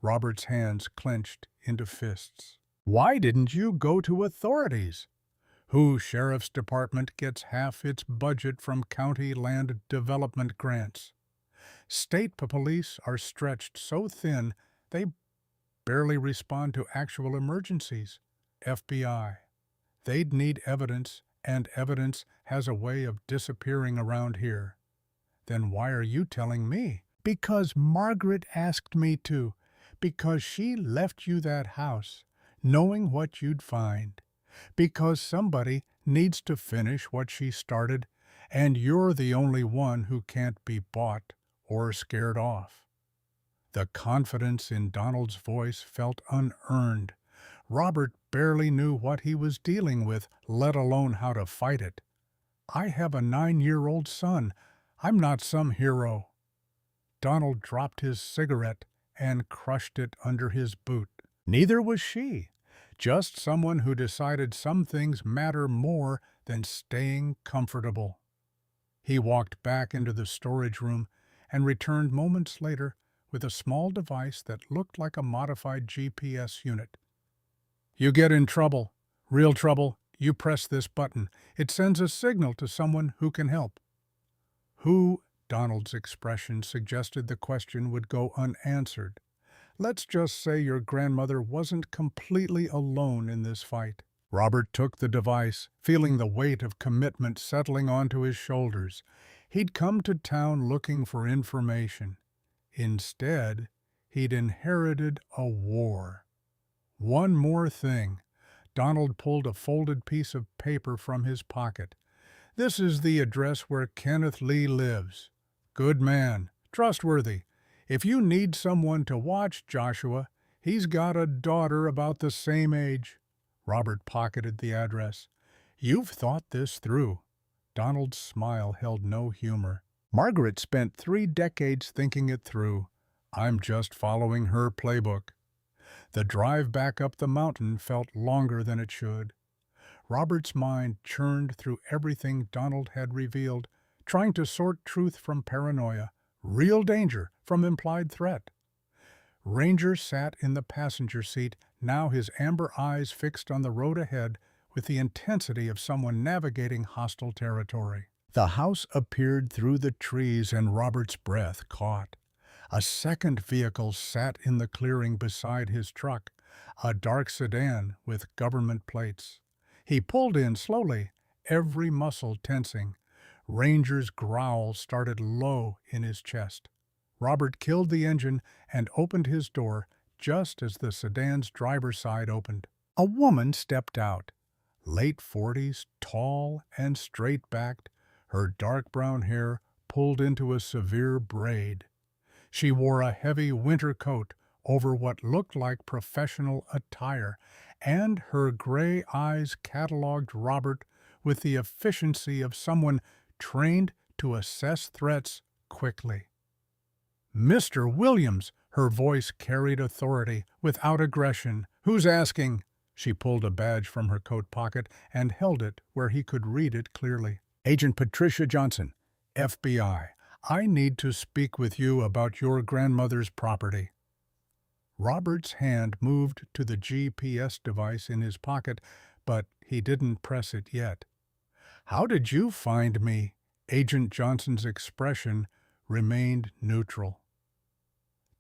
S1: Robert's hands clenched into fists. Why didn't you go to authorities? Whose sheriff's department gets half its budget from county land development grants? State police are stretched so thin they barely respond to actual emergencies. FBI. They'd need evidence, and evidence has a way of disappearing around here. Then why are you telling me? Because Margaret asked me to. Because she left you that house, knowing what you'd find. Because somebody needs to finish what she started, and you're the only one who can't be bought or scared off. The confidence in Donald's voice felt unearned. Robert barely knew what he was dealing with, let alone how to fight it. I have a 9-year-old son. I'm not some hero. Donald dropped his cigarette and crushed it under his boot. Neither was she. Just someone who decided some things matter more than staying comfortable. He walked back into the storage room and returned moments later with a small device that looked like a modified GPS unit. You get in trouble, real trouble, you press this button. It sends a signal to someone who can help. Who? Donald's expression suggested the question would go unanswered. Let's just say your grandmother wasn't completely alone in this fight. Robert took the device, feeling the weight of commitment settling onto his shoulders. He'd come to town looking for information. Instead, he'd inherited a war. One more thing. Donald pulled a folded piece of paper from his pocket. This is the address where Kenneth Lee lives. Good man, trustworthy. If you need someone to watch Joshua, he's got a daughter about the same age. Robert pocketed the address. You've thought this through. Donald's smile held no humor. Margaret spent 3 decades thinking it through. I'm just following her playbook. The drive back up the mountain felt longer than it should. Robert's mind churned through everything Donald had revealed, trying to sort truth from paranoia, real danger from implied threat. Ranger sat in the passenger seat, now his amber eyes fixed on the road ahead with the intensity of someone navigating hostile territory. The house appeared through the trees and Robert's breath caught. A second vehicle sat in the clearing beside his truck, a dark sedan with government plates. He pulled in slowly, every muscle tensing. Ranger's growl started low in his chest. Robert killed the engine and opened his door just as the sedan's driver's side opened. A woman stepped out, late 40s, tall and straight-backed, her dark brown hair pulled into a severe braid. She wore a heavy winter coat over what looked like professional attire, and her gray eyes catalogued Robert with the efficiency of someone trained to assess threats quickly. "Mr. Williams," her voice carried authority without aggression. "Who's asking?" She pulled a badge from her coat pocket and held it where he could read it clearly. "Agent Patricia Johnson, FBI. I need to speak with you about your grandmother's property." Robert's hand moved to the GPS device in his pocket, but he didn't press it yet. "How did you find me?" Agent Johnson's expression remained neutral.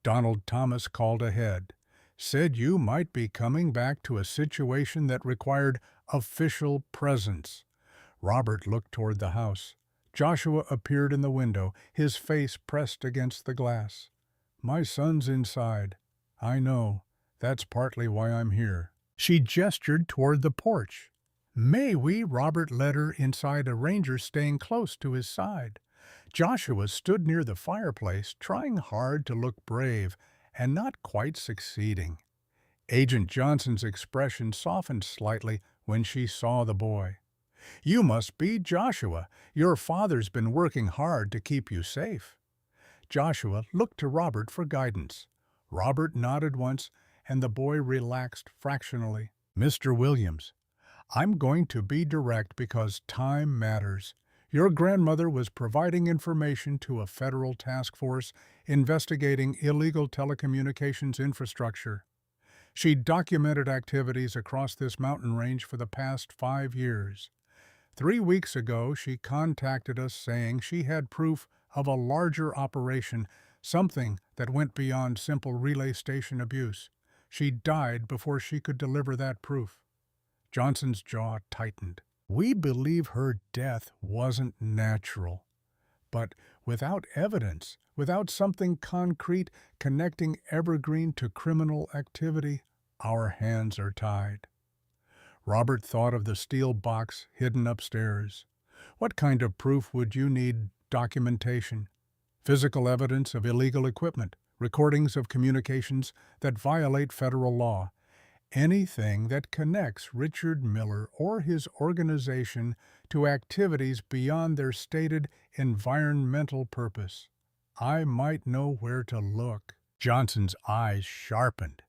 S1: "Donald Thomas called ahead. Said you might be coming back to a situation that required official presence." Robert looked toward the house. Joshua appeared in the window, his face pressed against the glass. "My son's inside. I know. That's partly why I'm here." She gestured toward the porch. "May we?" Robert led her inside, a ranger staying close to his side. Joshua stood near the fireplace, trying hard to look brave, and not quite succeeding. Agent Johnson's expression softened slightly when she saw the boy. "You must be Joshua. Your father's been working hard to keep you safe." Joshua looked to Robert for guidance. Robert nodded once, and the boy relaxed fractionally. "Mr. Williams, I'm going to be direct because time matters. Your grandmother was providing information to a federal task force investigating illegal telecommunications infrastructure. She documented activities across this mountain range for the past 5 years. 3 weeks ago, she contacted us saying she had proof of a larger operation, something that went beyond simple relay station abuse. She died before she could deliver that proof." Johnson's jaw tightened. "We believe her death wasn't natural. But without evidence, without something concrete connecting Evergreen to criminal activity, our hands are tied." Robert thought of the steel box hidden upstairs. "What kind of proof would you need? Documentation? Physical evidence of illegal equipment? Recordings of communications that violate federal law? Anything that connects Richard Miller or his organization to activities beyond their stated environmental purpose. I might know where to look." Johnson's eyes sharpened.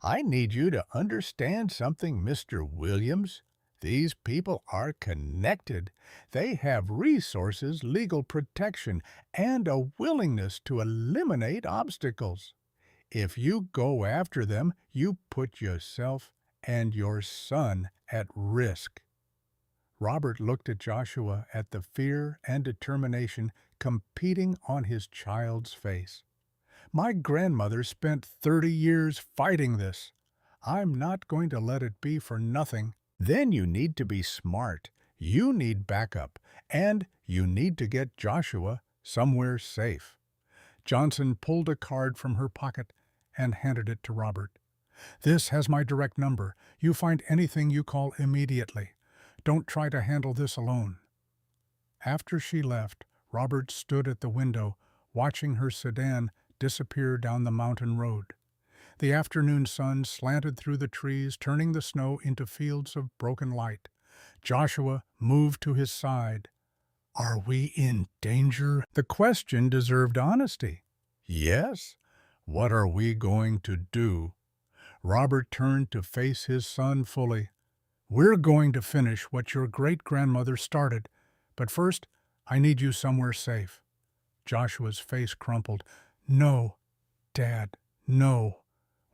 S1: "I need you to understand something, Mr. Williams. These people are connected. They have resources, legal protection, and a willingness to eliminate obstacles. If you go after them, you put yourself and your son at risk." Robert looked at Joshua at the fear and determination competing on his child's face. "My grandmother spent 30 years fighting this. I'm not going to let it be for nothing." "Then you need to be smart. You need backup, and you need to get Joshua somewhere safe." Johnson pulled a card from her pocket and handed it to Robert. "This has my direct number. You find anything, you call immediately. Don't try to handle this alone." After she left, Robert stood at the window, watching her sedan disappear down the mountain road. The afternoon sun slanted through the trees, turning the snow into fields of broken light. Joshua moved to his side. "Are we in danger?" The question deserved honesty. "Yes. What are we going to do? Robert turned to face his son fully. We're going to finish what your great-grandmother started, but first, I need you somewhere safe. Joshua's face crumpled. No, Dad, no.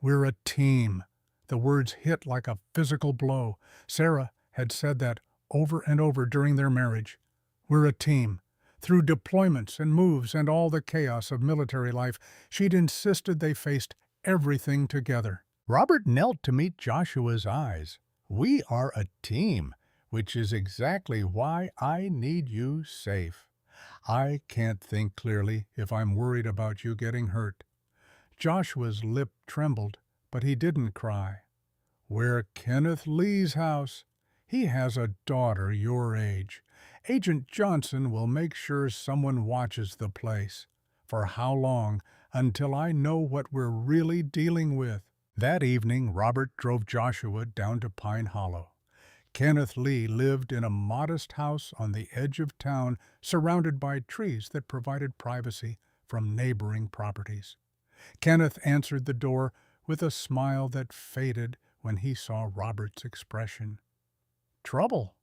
S1: We're a team. The words hit like a physical blow. Sarah had said that over and over during their marriage. We're a team. Through deployments and moves and all the chaos of military life, she'd insisted they faced everything together. Robert knelt to meet Joshua's eyes. We are a team, which is exactly why I need you safe. I can't think clearly if I'm worried about you getting hurt. Joshua's lip trembled, but he didn't cry. We're Kenneth Lee's house. He has a daughter your age. Agent Johnson will make sure someone watches the place. For how long? Until I know what we're really dealing with. That evening, Robert drove Joshua down to Pine Hollow. Kenneth Lee lived in a modest house on the edge of town, surrounded by trees that provided privacy from neighboring properties. Kenneth answered the door with a smile that faded when he saw Robert's expression. Trouble?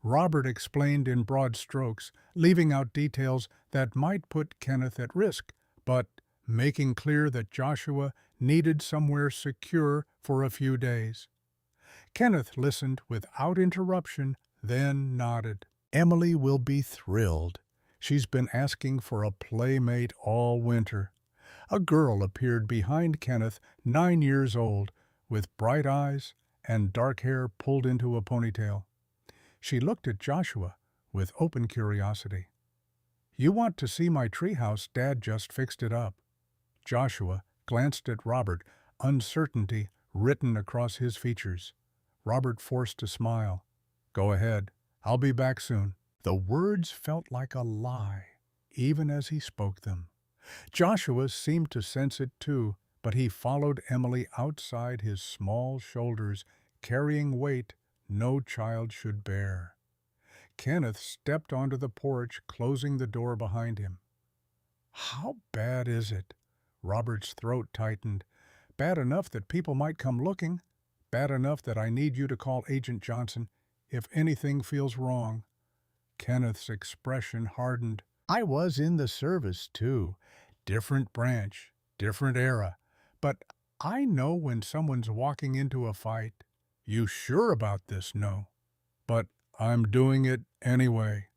S1: Robert explained in broad strokes, leaving out details that might put Kenneth at risk, but making clear that Joshua needed somewhere secure for a few days. Kenneth listened without interruption, then nodded. Emily will be thrilled. She's been asking for a playmate all winter. A girl appeared behind Kenneth, 9 years old, with bright eyes and dark hair pulled into a ponytail. She looked at Joshua with open curiosity. You want to see my treehouse? Dad just fixed it up. Joshua glanced at Robert, uncertainty written across his features. Robert forced a smile. Go ahead. I'll be back soon. The words felt like a lie, even as he spoke them. Joshua seemed to sense it too, but he followed Emily outside his small shoulders, carrying weight no child should bear. Kenneth stepped onto the porch, closing the door behind him. How bad is it? Robert's throat tightened. Bad enough that people might come looking. Bad enough that I need you to call Agent Johnson if anything feels wrong. Kenneth's expression hardened. I was in the service, too. Different branch, different era. But I know when someone's walking into a fight. You sure about this? No. But I'm doing it anyway.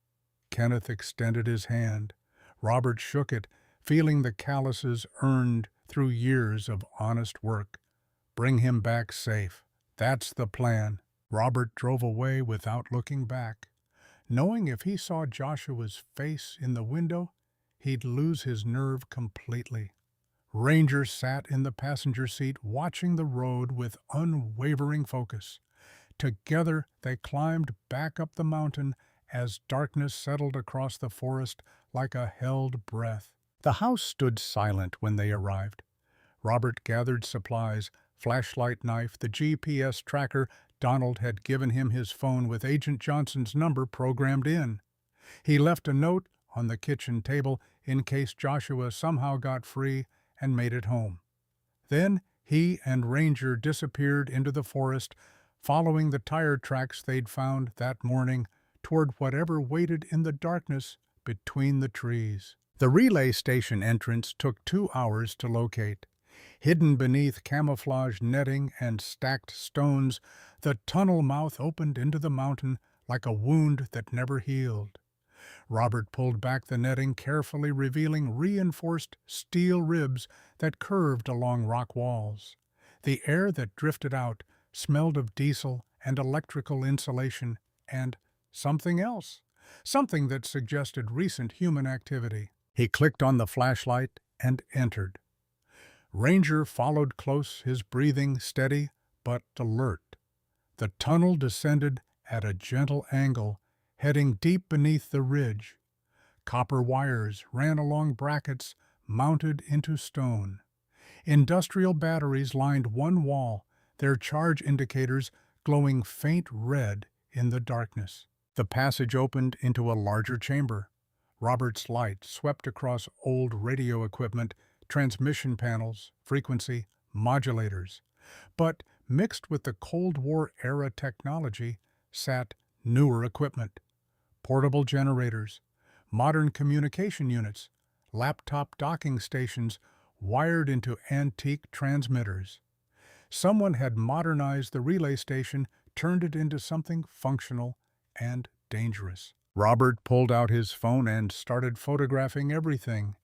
S1: Kenneth extended his hand. Robert shook it, feeling the calluses earned through years of honest work. Bring him back safe. That's the plan. Robert drove away without looking back, knowing if he saw Joshua's face in the window, he'd lose his nerve completely. Ranger sat in the passenger seat watching the road with unwavering focus. Together they climbed back up the mountain as darkness settled across the forest like a held breath. The house stood silent when they arrived. Robert gathered supplies, flashlight knife, the GPS tracker. Donald had given him his phone with Agent Johnson's number programmed in. He left a note on the kitchen table in case Joshua somehow got free and made it home. Then he and Ranger disappeared into the forest, following the tire tracks they'd found that morning toward whatever waited in the darkness between the trees. The relay station entrance took 2 hours to locate. Hidden beneath camouflage netting and stacked stones, the tunnel mouth opened into the mountain like a wound that never healed. Robert pulled back the netting, carefully revealing reinforced steel ribs that curved along rock walls. The air that drifted out smelled of diesel and electrical insulation and something else, something that suggested recent human activity. He clicked on the flashlight and entered. Ranger followed close, his breathing steady but alert. The tunnel descended at a gentle angle, heading deep beneath the ridge. Copper wires ran along brackets mounted into stone. Industrial batteries lined one wall, their charge indicators glowing faint red in the darkness. The passage opened into a larger chamber. Robert's light swept across old radio equipment, transmission panels, frequency modulators. But mixed with the Cold War-era technology sat newer equipment, portable generators, modern communication units, laptop docking stations wired into antique transmitters. Someone had modernized the relay station, turned it into something functional and dangerous. Robert pulled out his phone and started photographing everything: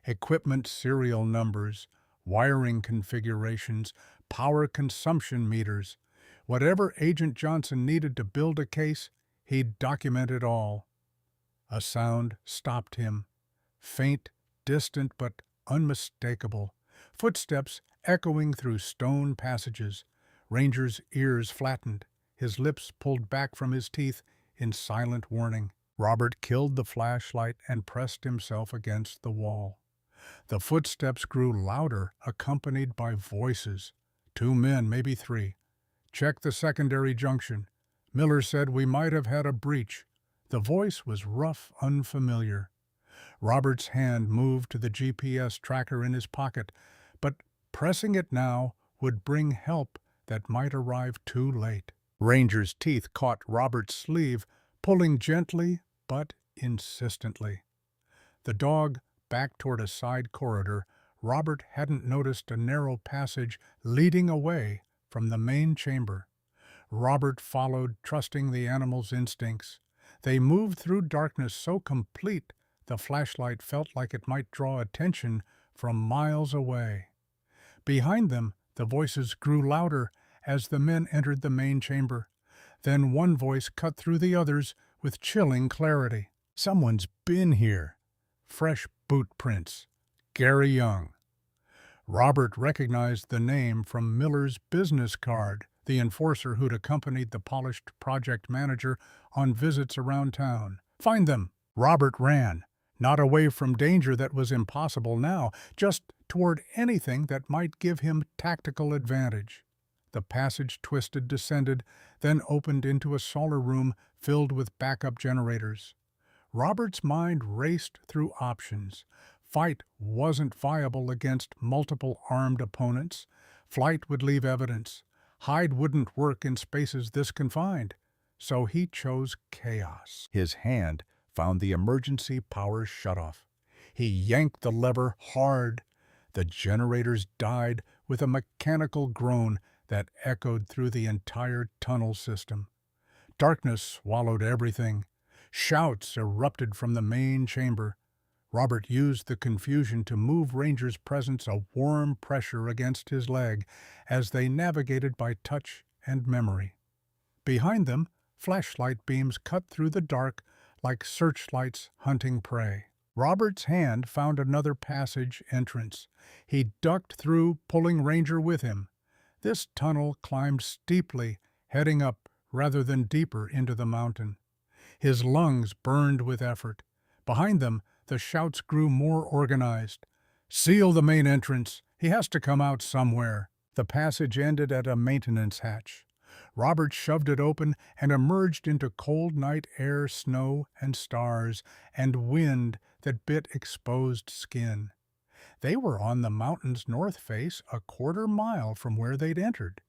S1: equipment serial numbers, wiring configurations, power consumption meters. Whatever Agent Johnson needed to build a case, he'd document it all. A sound stopped him. Faint, distant, but unmistakable. Footsteps echoing through stone passages. Ranger's ears flattened, his lips pulled back from his teeth in silent warning. Robert killed the flashlight and pressed himself against the wall. The footsteps grew louder, accompanied by voices. 2 men, maybe 3. "Check the secondary junction. Miller said we might have had a breach." The voice was rough, unfamiliar. Robert's hand moved to the GPS tracker in his pocket, but pressing it now would bring help that might arrive too late. Ranger's teeth caught Robert's sleeve, pulling gently but insistently. The dog backed toward a side corridor. Robert hadn't noticed a narrow passage leading away from the main chamber. Robert followed, trusting the animal's instincts. They moved through darkness so complete the flashlight felt like it might draw attention from miles away. Behind them, the voices grew louder as the men entered the main chamber. Then one voice cut through the others with chilling clarity. "Someone's been here." Fresh boot prints. Gary Young. Robert recognized the name from Miller's business card, the enforcer who'd accompanied the polished project manager on visits around town. "Find them!" Robert ran, not away from danger that was impossible now, just toward anything that might give him tactical advantage. The passage twisted, descended, then opened into a solar room filled with backup generators. Robert's mind raced through options. Fight wasn't viable against multiple armed opponents. Flight would leave evidence. Hide wouldn't work in spaces this confined. So he chose chaos. His hand found the emergency power shutoff. He yanked the lever hard. The generators died with a mechanical groan that echoed through the entire tunnel system. Darkness swallowed everything. Shouts erupted from the main chamber. Robert used the confusion to move Ranger's presence a warm pressure against his leg as they navigated by touch and memory. Behind them, flashlight beams cut through the dark like searchlights hunting prey. Robert's hand found another passage entrance. He ducked through, pulling Ranger with him. This tunnel climbed steeply, heading up rather than deeper into the mountain. His lungs burned with effort. Behind them, the shouts grew more organized. "Seal the main entrance. He has to come out somewhere." The passage ended at a maintenance hatch. Robert shoved it open and emerged into cold night air, snow and stars, and wind that bit exposed skin. They were on the mountain's north face, a quarter-mile from where they'd entered.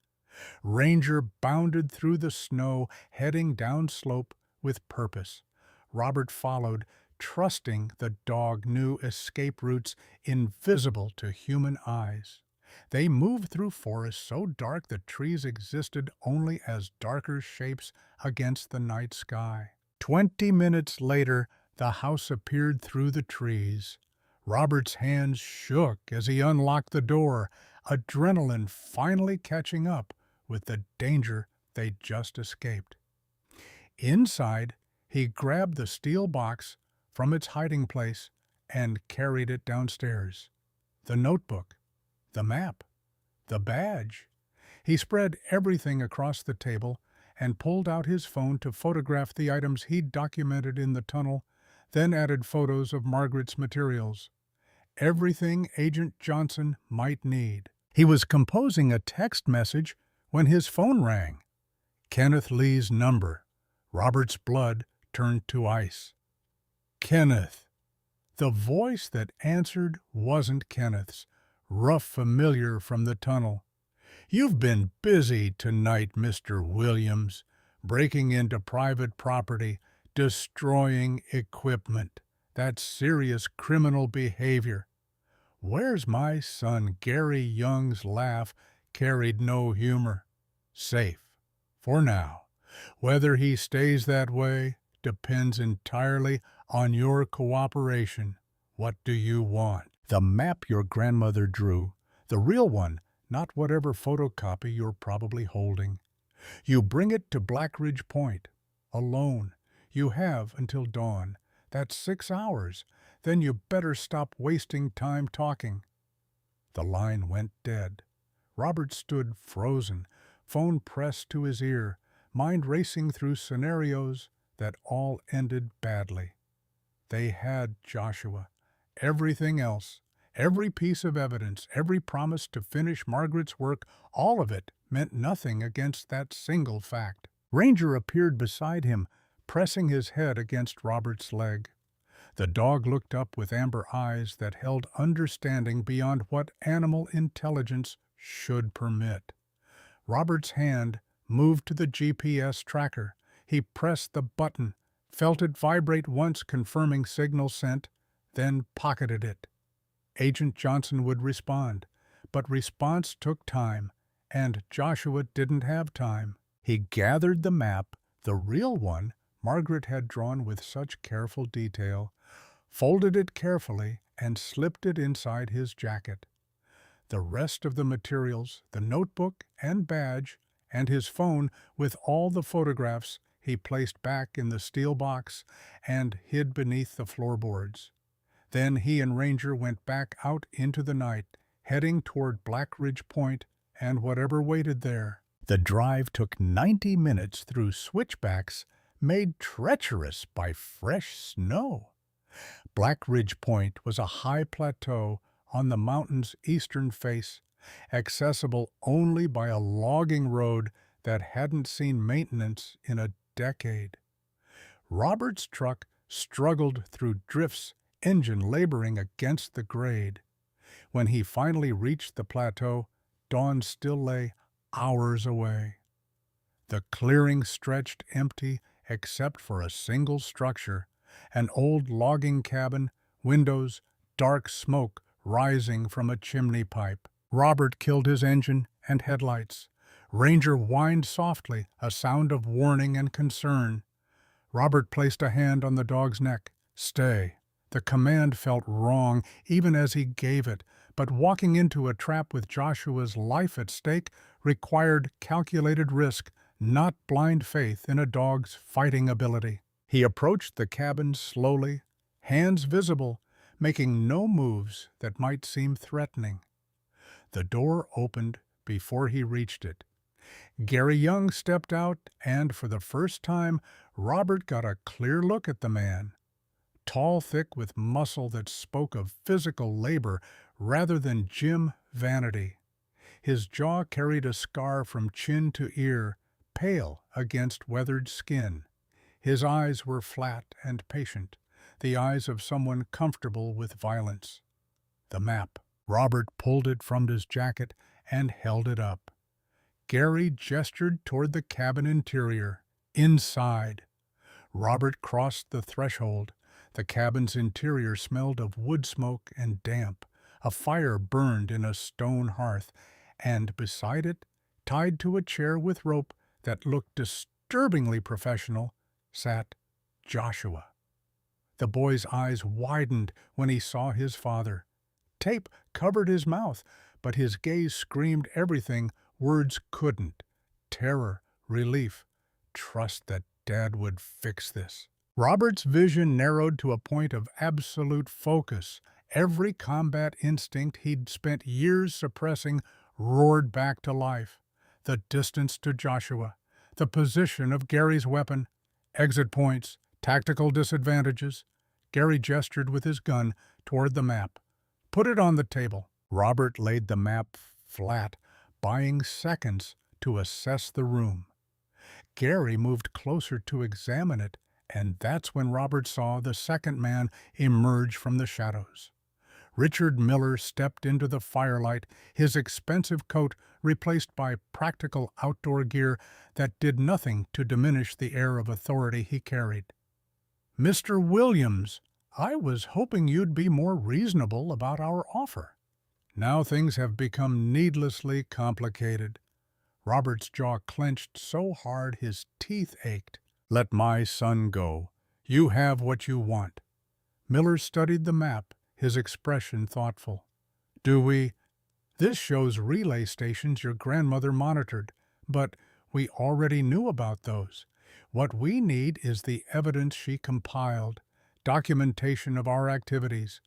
S1: Ranger bounded through the snow, heading downslope with purpose. Robert followed, trusting the dog knew escape routes invisible to human eyes. They moved through forests so dark the trees existed only as darker shapes against the night sky. 20 minutes later, the house appeared through the trees. Robert's hands shook as he unlocked the door, adrenaline finally catching up with the danger they'd just escaped. Inside, he grabbed the steel box from its hiding place and carried it downstairs. The notebook, the map, the badge. He spread everything across the table and pulled out his phone to photograph the items he'd documented in the tunnel, then added photos of Margaret's materials. Everything Agent Johnson might need. He was composing a text message when his phone rang. Kenneth Lee's number. Robert's blood turned to ice. "Kenneth." The voice that answered wasn't Kenneth's, rough familiar from the tunnel. "You've been busy tonight, Mr. Williams, breaking into private property, destroying equipment. That's serious criminal behavior." Where's my son Gary Young's laugh carried no humor. Safe. For now. Whether he stays that way depends entirely on your cooperation. What do you want? The map your grandmother drew. The real one, not whatever photocopy you're probably holding. You bring it to Black Ridge Point. Alone. You have until dawn. That's 6 hours. Then you better stop wasting time talking. The line went dead. Robert stood frozen, phone pressed to his ear, mind racing through scenarios that all ended badly. They had Joshua. Everything else, every piece of evidence, every promise to finish Margaret's work, all of it meant nothing against that single fact. Ranger appeared beside him, pressing his head against Robert's leg. The dog looked up with amber eyes that held understanding beyond what animal intelligence should permit. Robert's hand moved to the GPS tracker. He pressed the button, felt it vibrate once, confirming signal sent, then pocketed it. Agent Johnson would respond, but response took time, and Joshua didn't have time. He gathered the map, the real one Margaret had drawn with such careful detail, folded it carefully, and slipped it inside his jacket. The rest of the materials, the notebook and badge, and his phone with all the photographs, he placed back in the steel box and hid beneath the floorboards. Then he and Ranger went back out into the night, heading toward Black Ridge Point and whatever waited there. The drive took 90 minutes through switchbacks made treacherous by fresh snow. Black Ridge Point was a high plateau on the mountain's eastern face, accessible only by a logging road that hadn't seen maintenance in a decade. Robert's truck struggled through drifts, engine laboring against the grade. When he finally reached the plateau, dawn still lay hours away. The clearing stretched empty except for a single structure, an old logging cabin, windows, dark smoke rising from a chimney pipe. Robert killed his engine and headlights. Ranger whined softly, a sound of warning and concern. Robert placed a hand on the dog's neck. Stay. The command felt wrong even as he gave it, but walking into a trap with Joshua's life at stake required calculated risk, not blind faith in a dog's fighting ability. He approached the cabin slowly, hands visible, making no moves that might seem threatening. The door opened before he reached it. Gary Young stepped out, and for the first time, Robert got a clear look at the man. Tall, thick, with muscle that spoke of physical labor rather than gym vanity. His jaw carried a scar from chin to ear, pale against weathered skin. His eyes were flat and patient, the eyes of someone comfortable with violence. The map. Robert pulled it from his jacket and held it up. Gary gestured toward the cabin interior. Inside. Robert crossed the threshold. The cabin's interior smelled of wood smoke and damp. A fire burned in a stone hearth, and beside it, tied to a chair with rope that looked disturbingly professional, sat Joshua. The boy's eyes widened when he saw his father. Tape covered his mouth, but his gaze screamed everything words couldn't. Terror, relief, trust that Dad would fix this. Robert's vision narrowed to a point of absolute focus. Every combat instinct he'd spent years suppressing roared back to life. The distance to Joshua, the position of Gary's weapon, exit points, tactical disadvantages. Gary gestured with his gun toward the map. Put it on the table. Robert laid the map flat, buying seconds to assess the room. Gary moved closer to examine it, And that's when Robert saw the second man emerge from the shadows. Richard Miller stepped into the firelight, his expensive coat replaced by practical outdoor gear that did nothing to diminish the air of authority he carried. "Mr. Williams, I was hoping you'd be more reasonable about our offer." Now things have become needlessly complicated. Robert's jaw clenched so hard his teeth ached. "Let my son go. You have what you want." Miller studied the map, his expression thoughtful. "Do we? This shows relay stations your grandmother monitored, but we already knew about those. What we need is the evidence she compiled, documentation of our activities,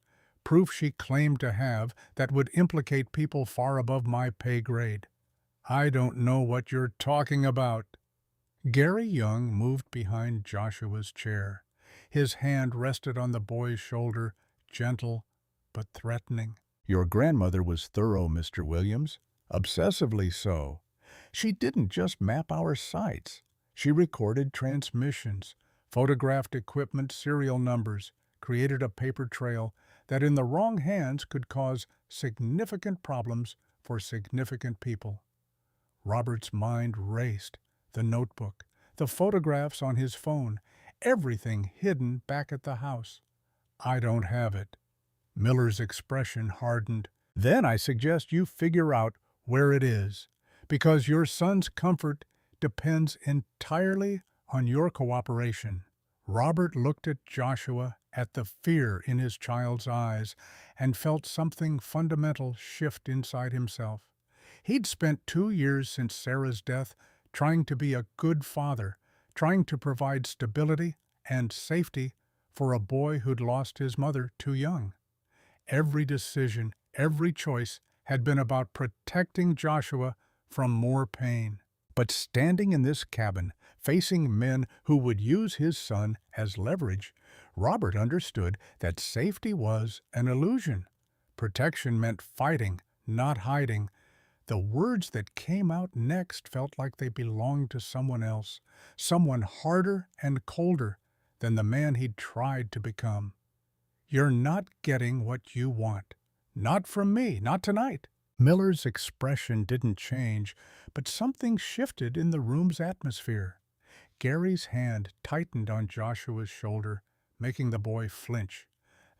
S1: proof she claimed to have that would implicate people far above my pay grade." "I don't know what you're talking about." Gary Young moved behind Joshua's chair. His hand rested on the boy's shoulder, gentle but threatening. "Your grandmother was thorough, Mr. Williams, obsessively so. She didn't just map our sites. She recorded transmissions, photographed equipment serial numbers, created a paper trail that in the wrong hands could cause significant problems for significant people." Robert's mind raced. The notebook, the photographs on his phone, everything hidden back at the house. "I don't have it." Miller's expression hardened. "Then I suggest you figure out where it is, because your son's comfort depends entirely on your cooperation." Robert looked at Joshua, at the fear in his child's eyes, and felt something fundamental shift inside himself. He'd spent 2 years since Sarah's death trying to be a good father, trying to provide stability and safety for a boy who'd lost his mother too young. Every decision, every choice had been about protecting Joshua from more pain. But standing in this cabin, facing men who would use his son as leverage, Robert understood that safety was an illusion. Protection meant fighting, not hiding. The words that came out next felt like they belonged to someone else, someone harder and colder than the man he'd tried to become. "You're not getting what you want. Not from me, not tonight." Miller's expression didn't change, but something shifted in the room's atmosphere. Gary's hand tightened on Joshua's shoulder, making the boy flinch.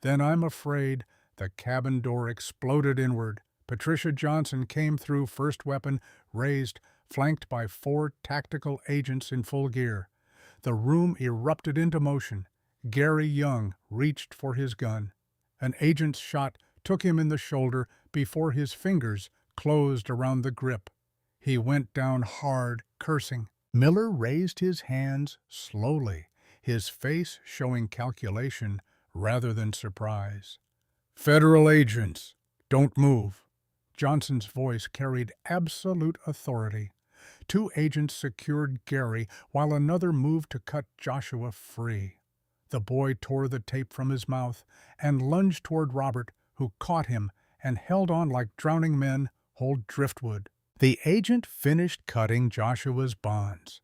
S1: Then I'm afraid the cabin door exploded inward. Patricia Johnson came through, first weapon raised, flanked by 4 tactical agents in full gear. The room erupted into motion. Gary Young reached for his gun. An agent's shot took him in the shoulder before his fingers closed around the grip. He went down hard, cursing. Miller raised his hands slowly, his face showing calculation rather than surprise. "Federal agents, don't move." Johnson's voice carried absolute authority. 2 agents secured Gary while another moved to cut Joshua free. The boy tore the tape from his mouth and lunged toward Robert, who caught him and held on like drowning men hold driftwood. The agent finished cutting Joshua's bonds.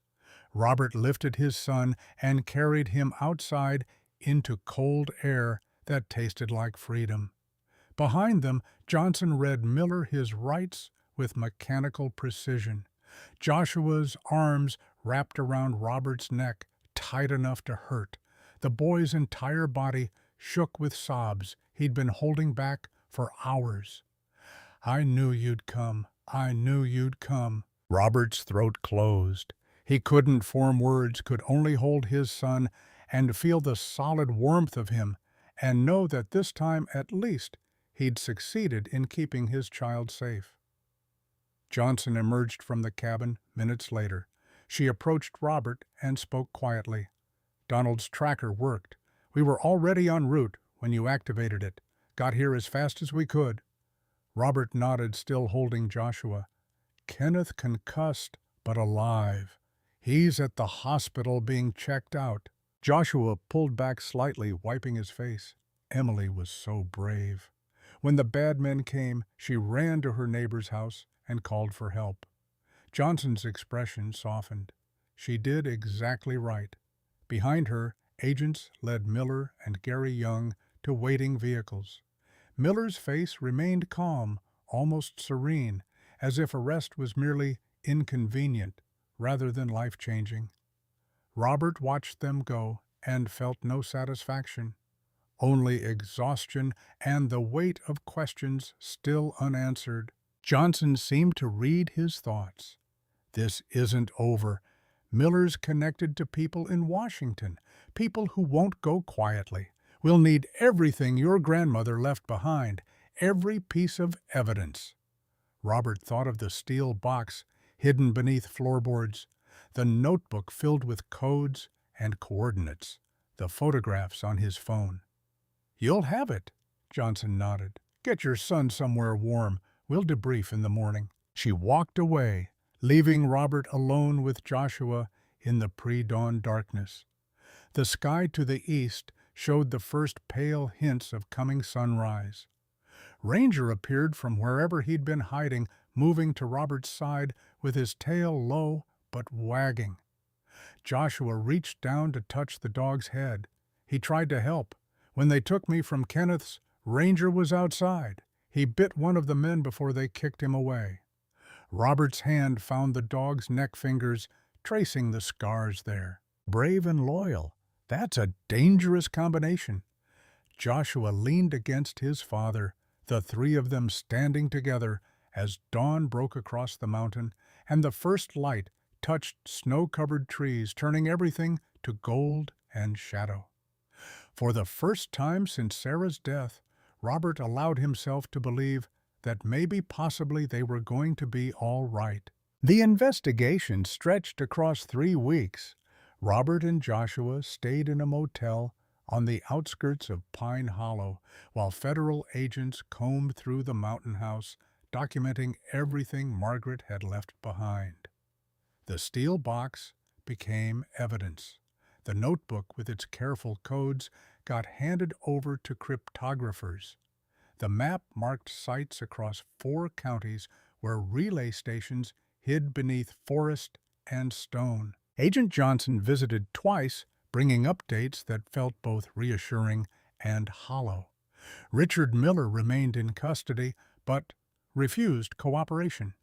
S1: Robert lifted his son and carried him outside into cold air that tasted like freedom. Behind them, Johnson read Miller his rights with mechanical precision. Joshua's arms wrapped around Robert's neck, tight enough to hurt. The boy's entire body shook with sobs he'd been holding back for hours. "I knew you'd come. I knew you'd come." Robert's throat closed. He couldn't form words, could only hold his son and feel the solid warmth of him, and know that this time at least he'd succeeded in keeping his child safe. Johnson emerged from the cabin minutes later. She approached Robert and spoke quietly. "Donald's tracker worked. We were already en route when you activated it. Got here as fast as we could." Robert nodded, still holding Joshua. "Kenneth concussed, but alive. He's at the hospital being checked out." Joshua pulled back slightly, wiping his face. Emily was so brave. When the bad men came, she ran to her neighbor's house and called for help. Johnson's expression softened. She did exactly right. Behind her, Agents led Miller and Gary Young to waiting vehicles. Miller's face remained calm, almost serene, as if arrest was merely inconvenient rather than life-changing. Robert watched them go and felt no satisfaction, only exhaustion and the weight of questions still unanswered. Johnson seemed to read his thoughts. This isn't over. Miller's connected to people in Washington, people who won't go quietly. We'll need everything your grandmother left behind, every piece of evidence. Robert thought of the steel box hidden beneath floorboards, the notebook filled with codes and coordinates, the photographs on his phone. "You'll have it," Johnson nodded. "Get your son somewhere warm. We'll debrief in the morning." She walked away, leaving Robert alone with Joshua in the pre-dawn darkness. The sky to the east showed the first pale hints of coming sunrise. Ranger appeared from wherever he'd been hiding, moving to Robert's side with his tail low but wagging. Joshua reached down to touch the dog's head. He tried to help. When they took me from Kenneth's, Ranger was outside. He bit one of the men before they kicked him away. Robert's hand found the dog's neck fingers, tracing the scars there. Brave and loyal. That's a dangerous combination. Joshua leaned against his father, the three of them standing together as dawn broke across the mountain and the first light touched snow-covered trees, turning everything to gold and shadow. For the first time since Sarah's death, Robert allowed himself to believe that maybe possibly they were going to be all right. The investigation stretched across 3 weeks. Robert and Joshua stayed in a motel on the outskirts of Pine Hollow while federal agents combed through the mountain house, documenting everything Margaret had left behind. The steel box became evidence. The notebook with its careful codes got handed over to cryptographers. The map marked sites across 4 counties where relay stations hid beneath forest and stone. Agent Johnson visited twice, bringing updates that felt both reassuring and hollow. Richard Miller remained in custody, but refused cooperation.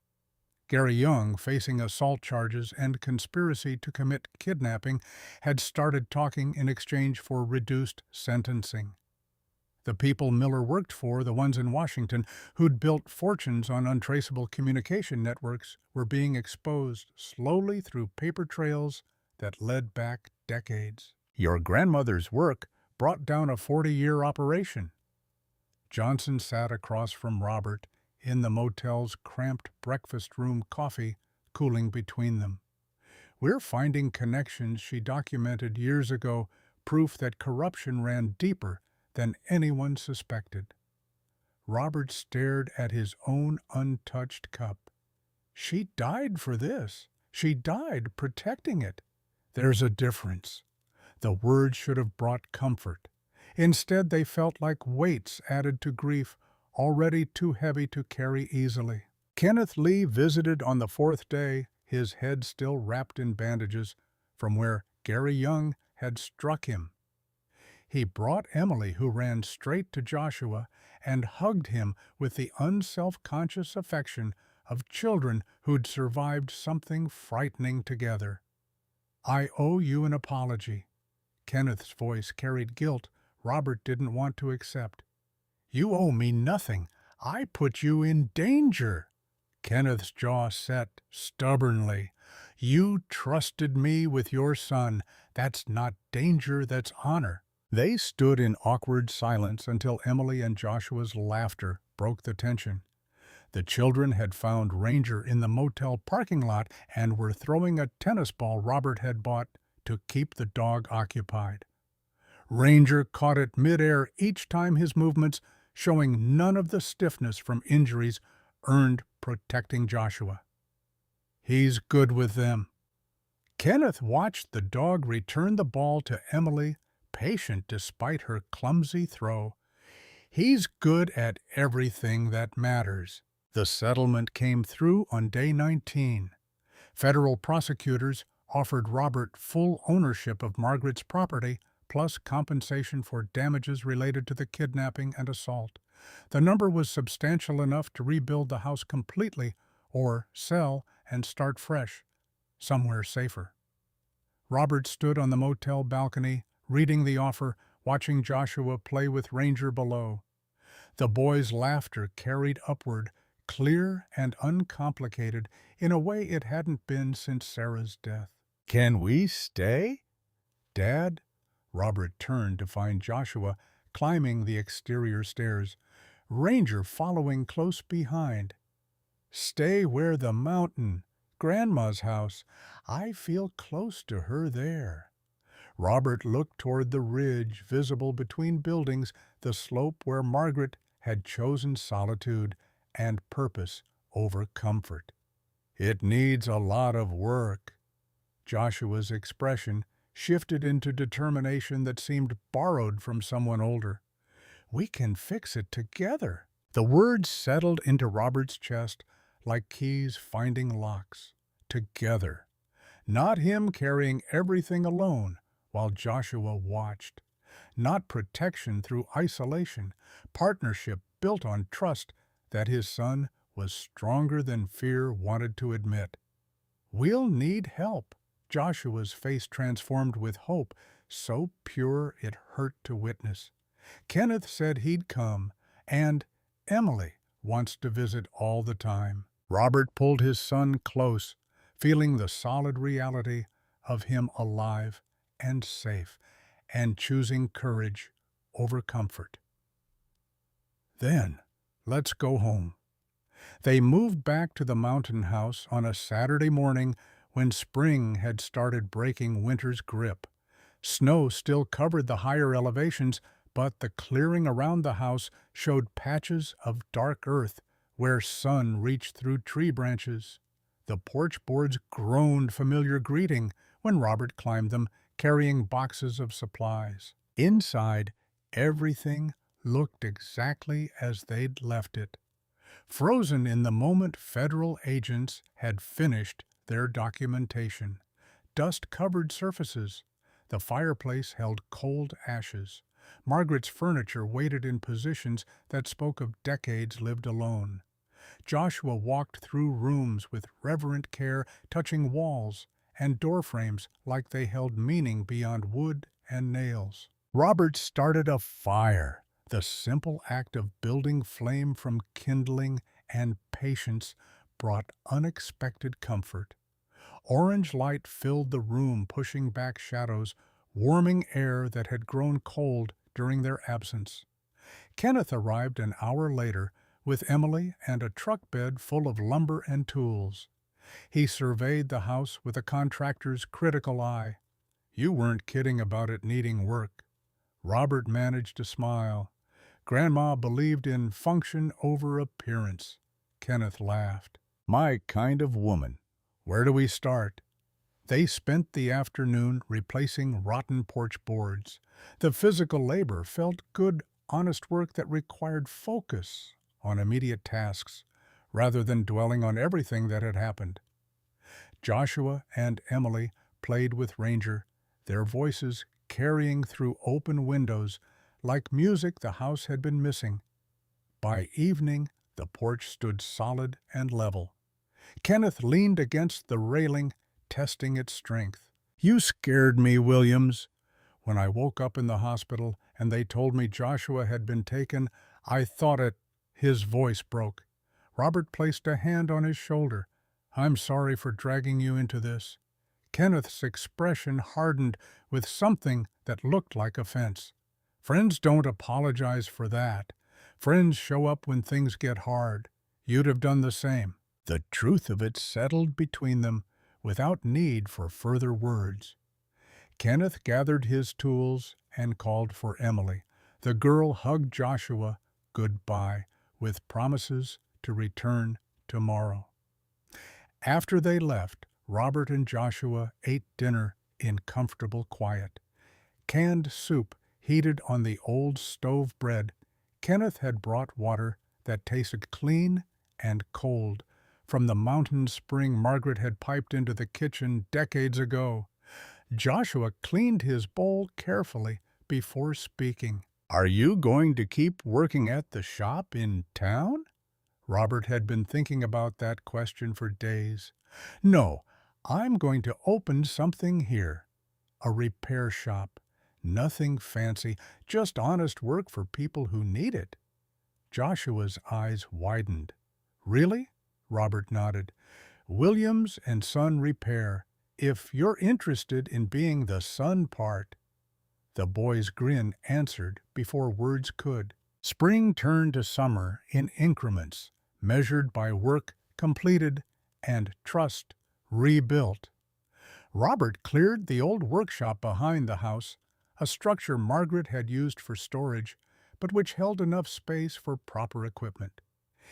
S1: Gary Young, facing assault charges and conspiracy to commit kidnapping, had started talking in exchange for reduced sentencing. The people Miller worked for, the ones in Washington, who'd built fortunes on untraceable communication networks, were being exposed slowly through paper trails that led back decades. Your grandmother's work brought down a 40-year operation. Johnson sat across from Robert in the motel's cramped breakfast room, coffee cooling between them. "We're finding connections she documented years ago, proof that corruption ran deeper than anyone suspected." Robert stared at his own untouched cup. "She died for this. She died protecting it." There's a difference. The words should have brought comfort. Instead, they felt like weights added to grief already too heavy to carry easily. Kenneth Lee visited on the 4th day, his head still wrapped in bandages from where Gary Young had struck him. He brought Emily, who ran straight to Joshua and hugged him with the unself-conscious affection of children who'd survived something frightening together. "I owe you an apology." Kenneth's voice carried guilt Robert didn't want to accept. "You owe me nothing. I put you in danger." Kenneth's jaw set stubbornly. "You trusted me with your son. That's not danger, that's honor." They stood in awkward silence until Emily and Joshua's laughter broke the tension. The children had found Ranger in the motel parking lot and were throwing a tennis ball Robert had bought to keep the dog occupied. Ranger caught it midair each time, his movements showing none of the stiffness from injuries earned protecting Joshua. "He's good with them." Kenneth watched the dog return the ball to Emily, patient despite her clumsy throw. "He's good at everything that matters." The settlement came through on day 19. Federal prosecutors offered Robert full ownership of Margaret's property plus compensation for damages related to the kidnapping and assault. The number was substantial enough to rebuild the house completely or sell and start fresh, somewhere safer. Robert stood on the motel balcony, reading the offer, watching Joshua play with Ranger below. The boy's laughter carried upward, clear and uncomplicated, in a way it hadn't been since Sarah's death. "Can we stay, Dad?" Robert turned to find Joshua climbing the exterior stairs, Ranger following close behind. "Stay where the mountain, Grandma's house. I feel close to her there." Robert looked toward the ridge visible between buildings, the slope where Margaret had chosen solitude and purpose over comfort. "It needs a lot of work." Joshua's expression shifted into determination that seemed borrowed from someone older. "We can fix it together." The words settled into Robert's chest like keys finding locks. Together. Not him carrying everything alone while Joshua watched. Not protection through isolation. Partnership built on trust that his son was stronger than fear wanted to admit. "We'll need help." Joshua's face transformed with hope, so pure it hurt to witness. "Kenneth said he'd come, and Emily wants to visit all the time." Robert pulled his son close, feeling the solid reality of him alive and safe, and choosing courage over comfort. "Then, let's go home." They moved back to the mountain house on a Saturday morning when spring had started breaking winter's grip. Snow still covered the higher elevations, but the clearing around the house showed patches of dark earth where sun reached through tree branches. The porch boards groaned familiar greeting when Robert climbed them, carrying boxes of supplies. Inside, everything looked exactly as they'd left it. Frozen in the moment federal agents had finished their documentation. Dust-covered surfaces. The fireplace held cold ashes. Margaret's furniture waited in positions that spoke of decades lived alone. Joshua walked through rooms with reverent care, touching walls and doorframes like they held meaning beyond wood and nails. Robert started a fire. The simple act of building flame from kindling and patience brought unexpected comfort. Orange light filled the room, pushing back shadows, warming air that had grown cold during their absence. Kenneth arrived an hour later with Emily and a truck bed full of lumber and tools. He surveyed the house with a contractor's critical eye. "You weren't kidding about it needing work." Robert managed to smile. "Grandma believed in function over appearance." Kenneth laughed. "My kind of woman. Where do we start?" They spent the afternoon replacing rotten porch boards. The physical labor felt good, honest work that required focus on immediate tasks, rather than dwelling on everything that had happened. Joshua and Emily played with Ranger, their voices carrying through open windows like music the house had been missing. By evening, the porch stood solid and level. Kenneth leaned against the railing, testing its strength. "You scared me, Williams. When I woke up in the hospital and they told me Joshua had been taken, I thought it—" His voice broke. Robert placed a hand on his shoulder. "I'm sorry for dragging you into this." Kenneth's expression hardened with something that looked like offense. "Friends don't apologize for that. Friends show up when things get hard. You'd have done the same." The truth of it settled between them without need for further words. Kenneth gathered his tools and called for Emily. The girl hugged Joshua goodbye with promises to return tomorrow. After they left, Robert and Joshua ate dinner in comfortable quiet. Canned soup heated on the old stove bread. Kenneth had brought water that tasted clean and cold from the mountain spring Margaret had piped into the kitchen decades ago. Joshua cleaned his bowl carefully before speaking. "Are you going to keep working at the shop in town?" Robert had been thinking about that question for days. "No, I'm going to open something here. A repair shop. Nothing fancy, just honest work for people who need it." Joshua's eyes widened. "Really?" Robert nodded. "Williams and Son Repair. If you're interested in being the son part." The boy's grin answered before words could. Spring turned to summer in increments, measured by work completed and trust rebuilt. Robert cleared the old workshop behind the house, a structure Margaret had used for storage, but which held enough space for proper equipment.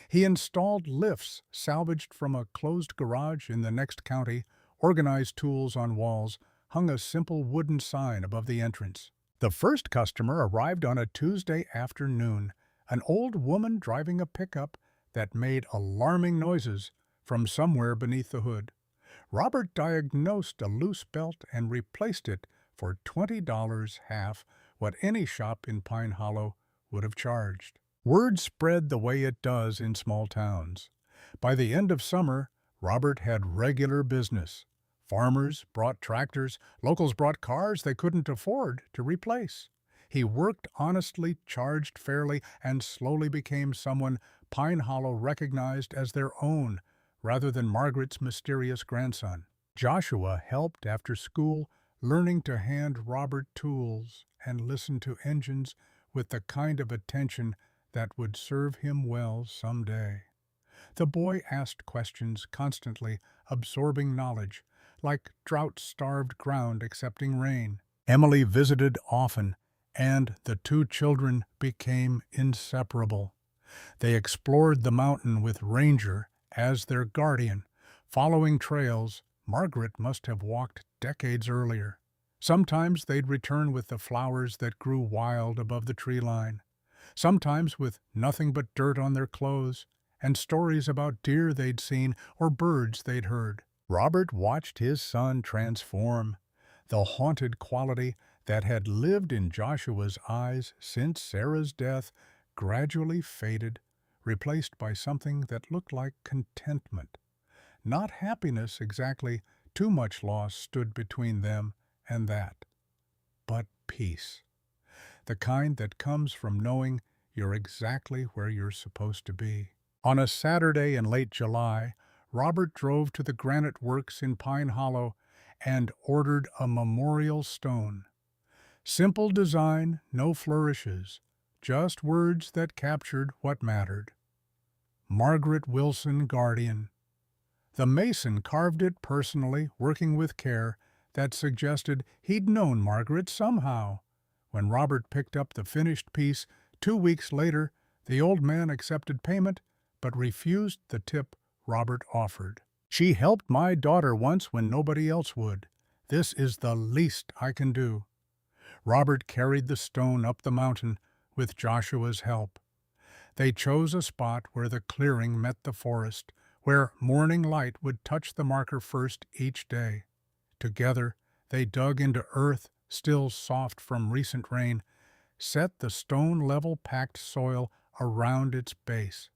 S1: He installed lifts salvaged from a closed garage in the next county, organized tools on walls, hung a simple wooden sign above the entrance. The first customer arrived on a Tuesday afternoon, an old woman driving a pickup that made alarming noises from somewhere beneath the hood. Robert diagnosed a loose belt and replaced it for $20, half what any shop in Pine Hollow would have charged. Word spread the way it does in small towns. By the end of summer, Robert had regular business. Farmers brought tractors, locals brought cars they couldn't afford to replace. He worked honestly, charged fairly, and slowly became someone Pine Hollow recognized as their own, rather than Margaret's mysterious grandson. Joshua helped after school, learning to hand Robert tools and listen to engines with the kind of attention that would serve him well someday. The boy asked questions constantly, absorbing knowledge, like drought-starved ground accepting rain. Emily visited often, and the two children became inseparable. They explored the mountain with Ranger as their guardian, following trails Margaret must have walked decades earlier. Sometimes they'd return with the flowers that grew wild above the tree line, sometimes with nothing but dirt on their clothes and stories about deer they'd seen or birds they'd heard. Robert watched his son transform. The haunted quality that had lived in Joshua's eyes since Sarah's death gradually faded, replaced by something that looked like contentment. Not happiness exactly, too much loss stood between them and that, but peace. The kind that comes from knowing you're exactly where you're supposed to be. On a Saturday in late July, Robert drove to the granite works in Pine Hollow and ordered a memorial stone. Simple design, no flourishes, just words that captured what mattered. Margaret Wilson, Guardian. The mason carved it personally, working with care that suggested he'd known Margaret somehow. When Robert picked up the finished piece 2 weeks later, the old man accepted payment but refused the tip Robert offered. "She helped my daughter once when nobody else would. This is the least I can do." Robert carried the stone up the mountain with Joshua's help. They chose a spot where the clearing met the forest, where morning light would touch the marker first each day. Together, they dug into earth still soft from recent rain, set the stone-level packed soil around its base.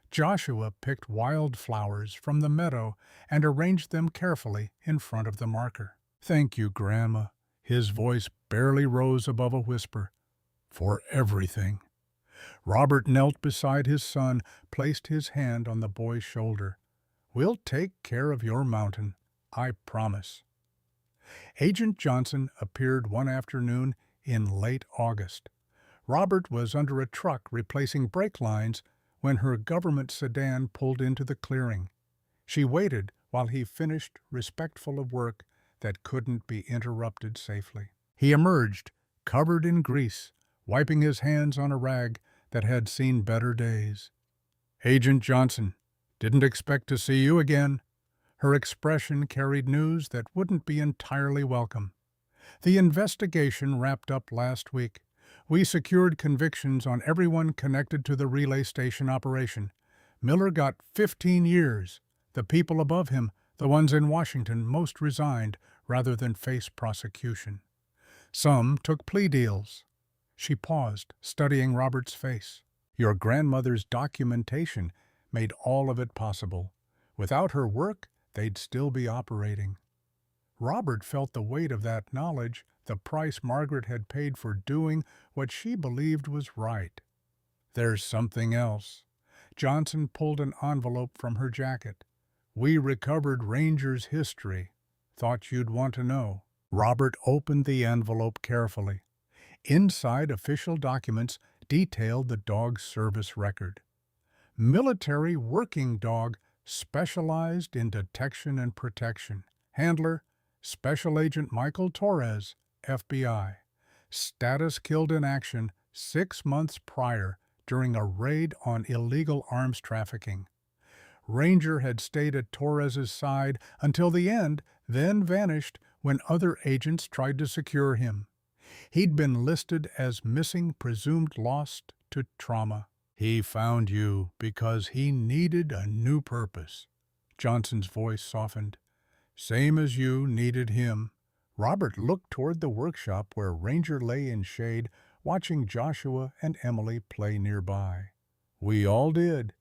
S1: Joshua picked wildflowers from the meadow and arranged them carefully in front of the marker. "Thank you, Grandma." His voice barely rose above a whisper. "For everything." Robert knelt beside his son, placed his hand on the boy's shoulder. "We'll take care of your mountain, I promise." Agent Johnson appeared one afternoon in late August. Robert was under a truck replacing brake lines when her government sedan pulled into the clearing. She waited while he finished, respectful of work that couldn't be interrupted safely. He emerged, covered in grease, wiping his hands on a rag that had seen better days. "Agent Johnson, didn't expect to see you again." Her expression carried news that wouldn't be entirely welcome. "The investigation wrapped up last week. We secured convictions on everyone connected to the relay station operation. Miller got 15 years. The people above him, the ones in Washington, most resigned. rather than face prosecution. Some took plea deals. She paused, studying Robert's face. Your grandmother's documentation made all of it possible. Without her work, they'd still be operating. Robert felt the weight of that knowledge, the price Margaret had paid for doing what she believed was right. There's something else. Johnson pulled an envelope from her jacket. We recovered Ranger's history. Thought you'd want to know. Robert opened the envelope carefully. Inside, official documents detailed the dog's service record. Military working dog, specialized in detection and protection. Handler, Special Agent Michael Torres, FBI. Status killed in action 6 months prior during a raid on illegal arms trafficking. Ranger had stayed at Torres's side until the end, then vanished when other agents tried to secure him. He'd been listed as missing, presumed lost to trauma. He found you because he needed a new purpose. Johnson's voice softened. Same as you needed him. Robert looked toward the workshop where Ranger lay in shade, watching Joshua and Emily play nearby. We all did.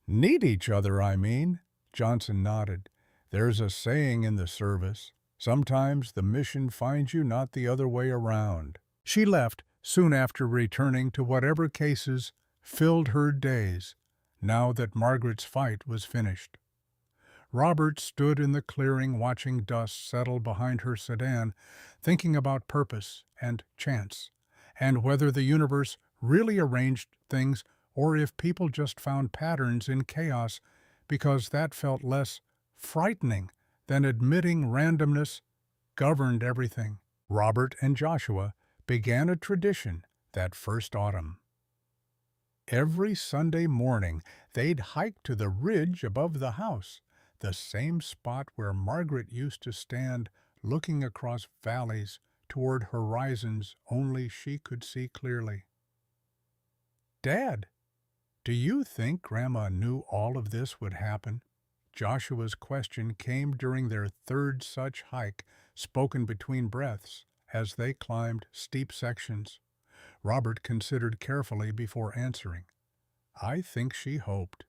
S1: Need each other, I mean. Johnson nodded. There's a saying in the service. Sometimes the mission finds you, not the other way around. She left, soon after returning to whatever cases filled her days, now that Margaret's fight was finished. Robert stood in the clearing watching dust settle behind her sedan, thinking about purpose and chance, and whether the universe really arranged things or if people just found patterns in chaos, because that felt less frightening than admitting randomness governed everything. Robert and Joshua began a tradition that first autumn. Every Sunday morning, they'd hike to the ridge above the house, the same spot where Margaret used to stand looking across valleys toward horizons only she could see clearly. Dad, do you think Grandma knew all of this would happen? Joshua's question came during their third such hike, spoken between breaths as they climbed steep sections. Robert considered carefully before answering. I think she hoped,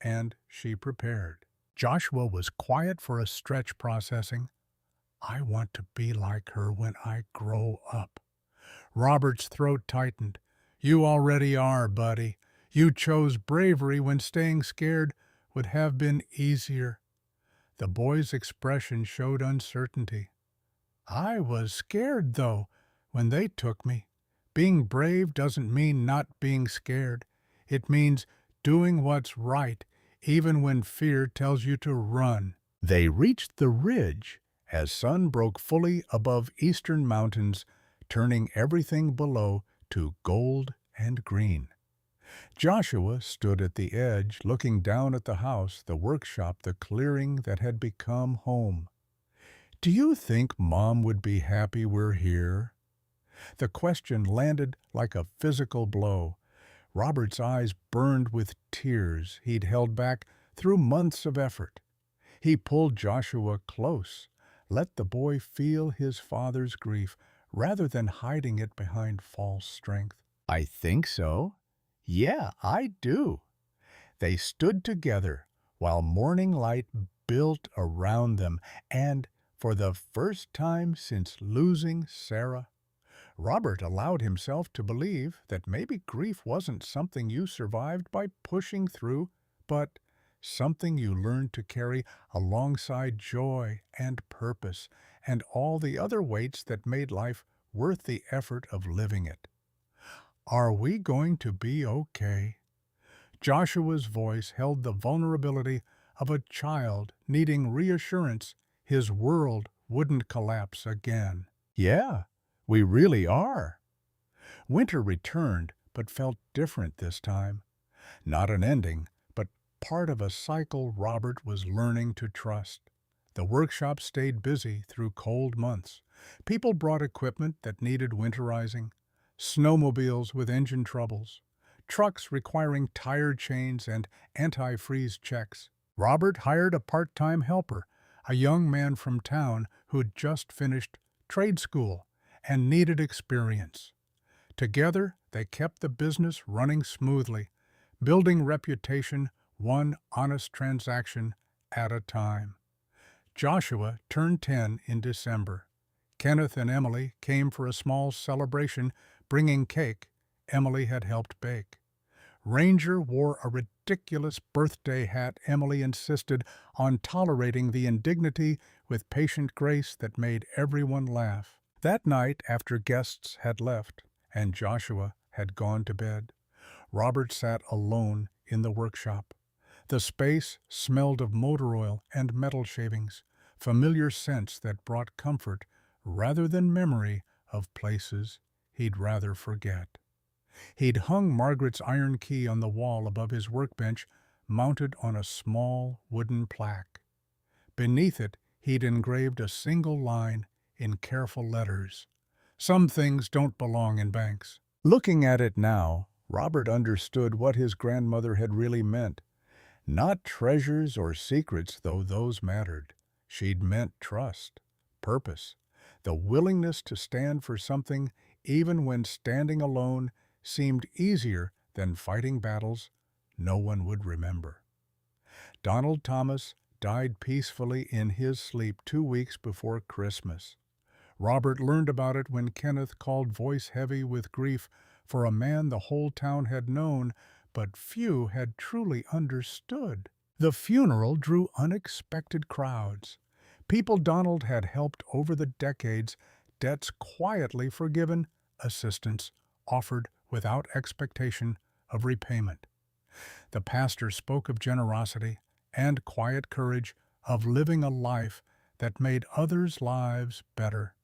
S1: and she prepared. Joshua was quiet for a stretch, processing. I want to be like her when I grow up. Robert's throat tightened. You already are, buddy. You chose bravery when staying scared would have been easier. The boy's expression showed uncertainty. I was scared, though, when they took me. Being brave doesn't mean not being scared. It means doing what's right, even when fear tells you to run. They reached the ridge as sun broke fully above eastern mountains, turning everything below to gold and green. Joshua stood at the edge, looking down at the house, the workshop, the clearing that had become home. Do you think Mom would be happy we're here? The question landed like a physical blow. Robert's eyes burned with tears he'd held back through months of effort. He pulled Joshua close, let the boy feel his father's grief rather than hiding it behind false strength. I think so. Yeah, I do. They stood together while morning light built around them, and for the first time since losing Sarah, Robert allowed himself to believe that maybe grief wasn't something you survived by pushing through, but something you learned to carry alongside joy and purpose and all the other weights that made life worth the effort of living it. Are we going to be okay? Joshua's voice held the vulnerability of a child needing reassurance his world wouldn't collapse again. Yeah, we really are. Winter returned, but felt different this time. Not an ending, but part of a cycle Robert was learning to trust. The workshop stayed busy through cold months. People brought equipment that needed winterizing, snowmobiles with engine troubles, trucks requiring tire chains and anti-freeze checks. Robert hired a part-time helper, a young man from town who'd just finished trade school and needed experience. Together, they kept the business running smoothly, building reputation one honest transaction at a time. Joshua turned 10 in December. Kenneth and Emily came for a small celebration, bringing cake Emily had helped bake. Ranger wore a ridiculous birthday hat Emily insisted on tolerating the indignity with patient grace that made everyone laugh. That night, after guests had left and Joshua had gone to bed, Robert sat alone in the workshop. The space smelled of motor oil and metal shavings, familiar scents that brought comfort rather than memory of places he'd rather forget. He'd hung Margaret's iron key on the wall above his workbench, mounted on a small wooden plaque. Beneath it, he'd engraved a single line in careful letters. "Some things don't belong in banks." Looking at it now, Robert understood what his grandmother had really meant. Not treasures or secrets, though those mattered. She'd meant trust, purpose, the willingness to stand for something even when standing alone seemed easier than fighting battles no one would remember. Donald Thomas died peacefully in his sleep 2 weeks before Christmas. Robert learned about it when Kenneth called, voice heavy with grief, for a man the whole town had known, but few had truly understood. The funeral drew unexpected crowds. People Donald had helped over the decades, debts quietly forgiven, assistance offered without expectation of repayment. The pastor spoke of generosity and quiet courage, of living a life that made others' lives better.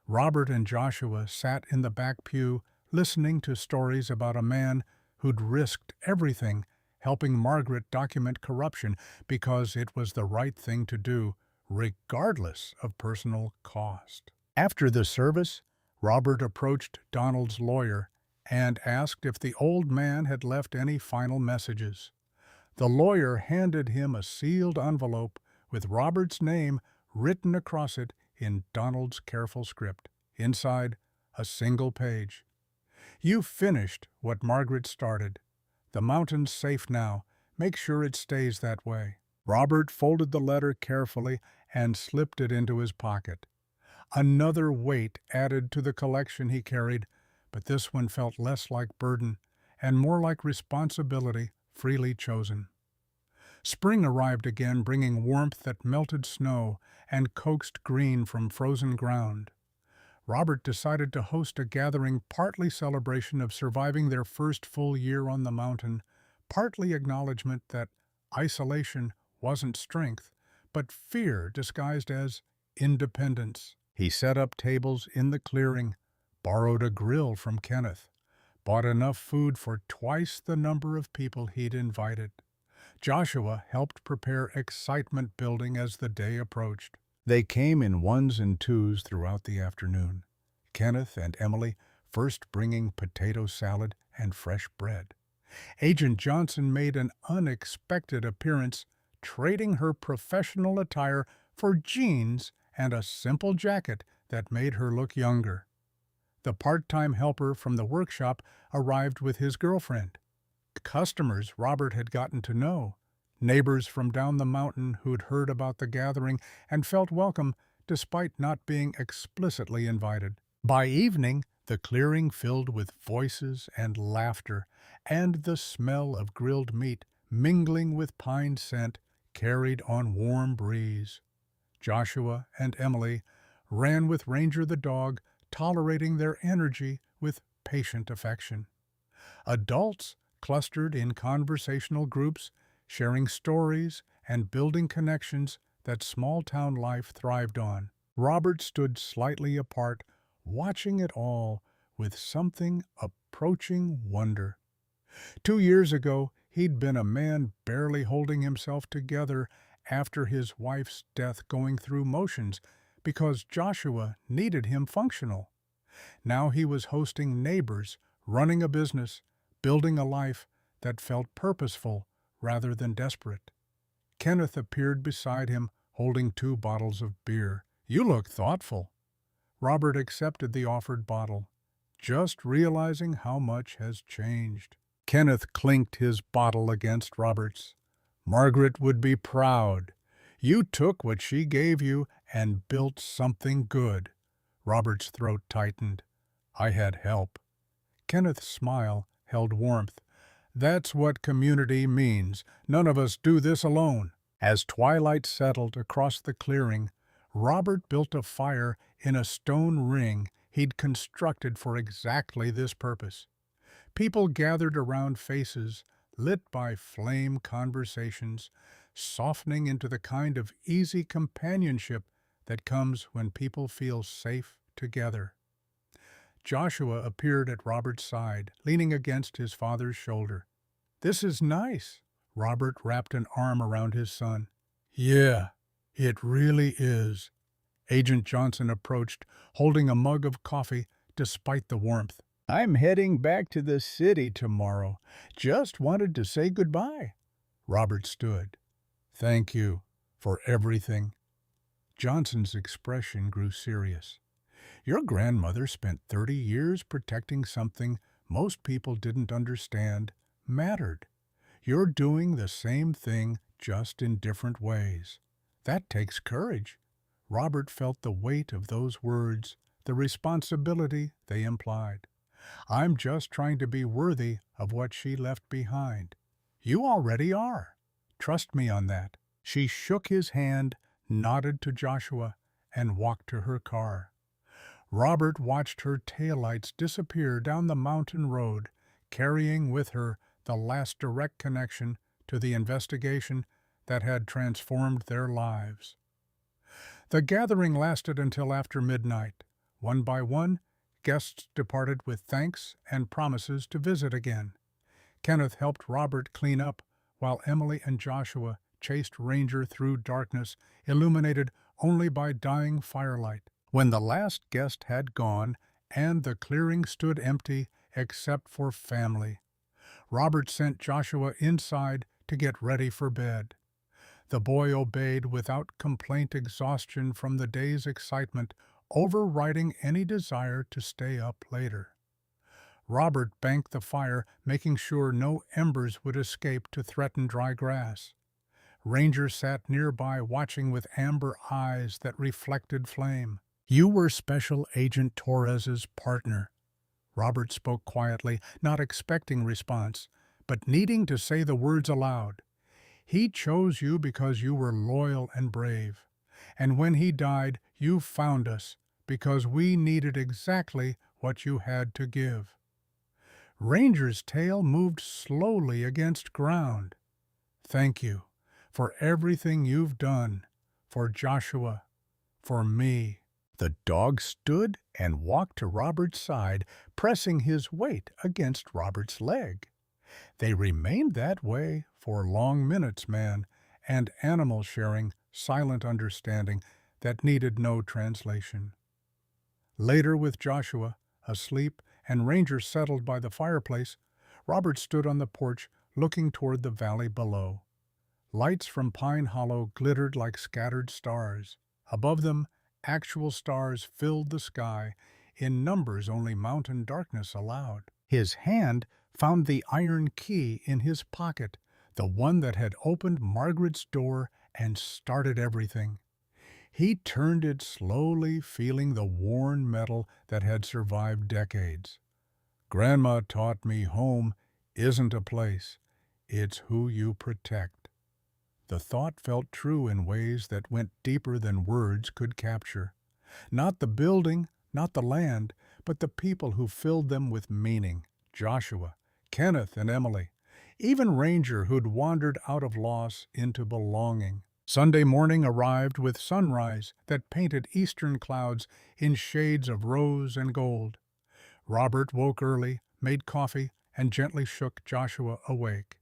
S1: Robert and Joshua sat in the back pew, listening to stories about a man who'd risked everything helping Margaret document corruption because it was the right thing to do, regardless of personal cost. After the service, Robert approached Donald's lawyer and asked if the old man had left any final messages. The lawyer handed him a sealed envelope with Robert's name written across it in Donald's careful script. Inside, a single page. "You've finished what Margaret started. The mountain's safe now. Make sure it stays that way." Robert folded the letter carefully and slipped it into his pocket. Another weight added to the collection he carried, but this one felt less like burden and more like responsibility freely chosen. Spring arrived again, bringing warmth that melted snow and coaxed green from frozen ground. Robert decided to host a gathering, partly celebration of surviving their first full year on the mountain, partly acknowledgement that isolation wasn't strength, but fear disguised as independence. He set up tables in the clearing, borrowed a grill from Kenneth, bought enough food for twice the number of people he'd invited. Joshua helped prepare excitement building as the day approached. They came in ones and twos throughout the afternoon. Kenneth and Emily first bringing potato salad and fresh bread. Agent Johnson made an unexpected appearance, trading her professional attire for jeans and a simple jacket that made her look younger. The part-time helper from the workshop arrived with his girlfriend. Customers Robert had gotten to know, neighbors from down the mountain who'd heard about the gathering and felt welcome despite not being explicitly invited. By evening, the clearing filled with voices and laughter, and the smell of grilled meat, mingling with pine scent, carried on warm breeze. Joshua and Emily ran with Ranger the dog, tolerating their energy with patient affection. Adults clustered in conversational groups, sharing stories and building connections that small-town life thrived on. Robert stood slightly apart, watching it all with something approaching wonder. 2 years ago, he'd been a man barely holding himself together after his wife's death, going through motions because Joshua needed him functional. Now he was hosting neighbors, running a business, building a life that felt purposeful rather than desperate. Kenneth appeared beside him, holding 2 bottles of beer. "You look thoughtful." Robert accepted the offered bottle, just realizing how much has changed. Kenneth clinked his bottle against Robert's. "Margaret would be proud. You took what she gave you and built something good." Robert's throat tightened. "I had help." Kenneth's smile held warmth. "That's what community means. None of us do this alone." As twilight settled across the clearing, Robert built a fire in a stone ring he'd constructed for exactly this purpose. People gathered around, faces lit by flame conversations, softening into the kind of easy companionship that comes when people feel safe together. Joshua appeared at Robert's side, leaning against his father's shoulder. "This is nice." Robert wrapped an arm around his son. "Yeah, it really is." Agent Johnson approached, holding a mug of coffee despite the warmth. "I'm heading back to the city tomorrow. Just wanted to say goodbye." Robert stood. "Thank you for everything." Johnson's expression grew serious. "Your grandmother spent 30 years protecting something most people didn't understand mattered. You're doing the same thing, just in different ways. That takes courage." Robert felt the weight of those words, the responsibility they implied. "I'm just trying to be worthy of what she left behind." "You already are. Trust me on that." She shook his hand, nodded to Joshua, and walked to her car. Robert watched her taillights disappear down the mountain road, carrying with her the last direct connection to the investigation that had transformed their lives. The gathering lasted until after midnight. One by one, guests departed with thanks and promises to visit again. Kenneth helped Robert clean up, while Emily and Joshua chased Ranger through darkness, illuminated only by dying firelight. When the last guest had gone, and the clearing stood empty except for family, Robert sent Joshua inside to get ready for bed. The boy obeyed without complaint, exhaustion from the day's excitement overriding any desire to stay up later. Robert banked the fire, making sure no embers would escape to threaten dry grass. Ranger sat nearby, watching with amber eyes that reflected flame. "You were Special Agent Torres's partner." Robert spoke quietly, not expecting response, but needing to say the words aloud. "He chose you because you were loyal and brave. And when he died, you found us, because we needed exactly what you had to give." Ranger's tail moved slowly against ground. "Thank you for everything you've done, for Joshua, for me." The dog stood and walked to Robert's side, pressing his weight against Robert's leg. They remained that way for long minutes, man and animal sharing silent understanding that needed no translation. Later, with Joshua asleep and Ranger settled by the fireplace, Robert stood on the porch looking toward the valley below. Lights from Pine Hollow glittered like scattered stars. Above them, actual stars filled the sky, in numbers only mountain darkness allowed. His hand found the iron key in his pocket, the one that had opened Margaret's door and started everything. He turned it slowly, feeling the worn metal that had survived decades. "Grandma taught me home isn't a place, it's who you protect." The thought felt true in ways that went deeper than words could capture. Not the building, not the land, but the people who filled them with meaning. Joshua, Kenneth, and Emily. Even Ranger, who'd wandered out of loss into belonging. Sunday morning arrived with sunrise that painted eastern clouds in shades of rose and gold. Robert woke early, made coffee, and gently shook Joshua awake.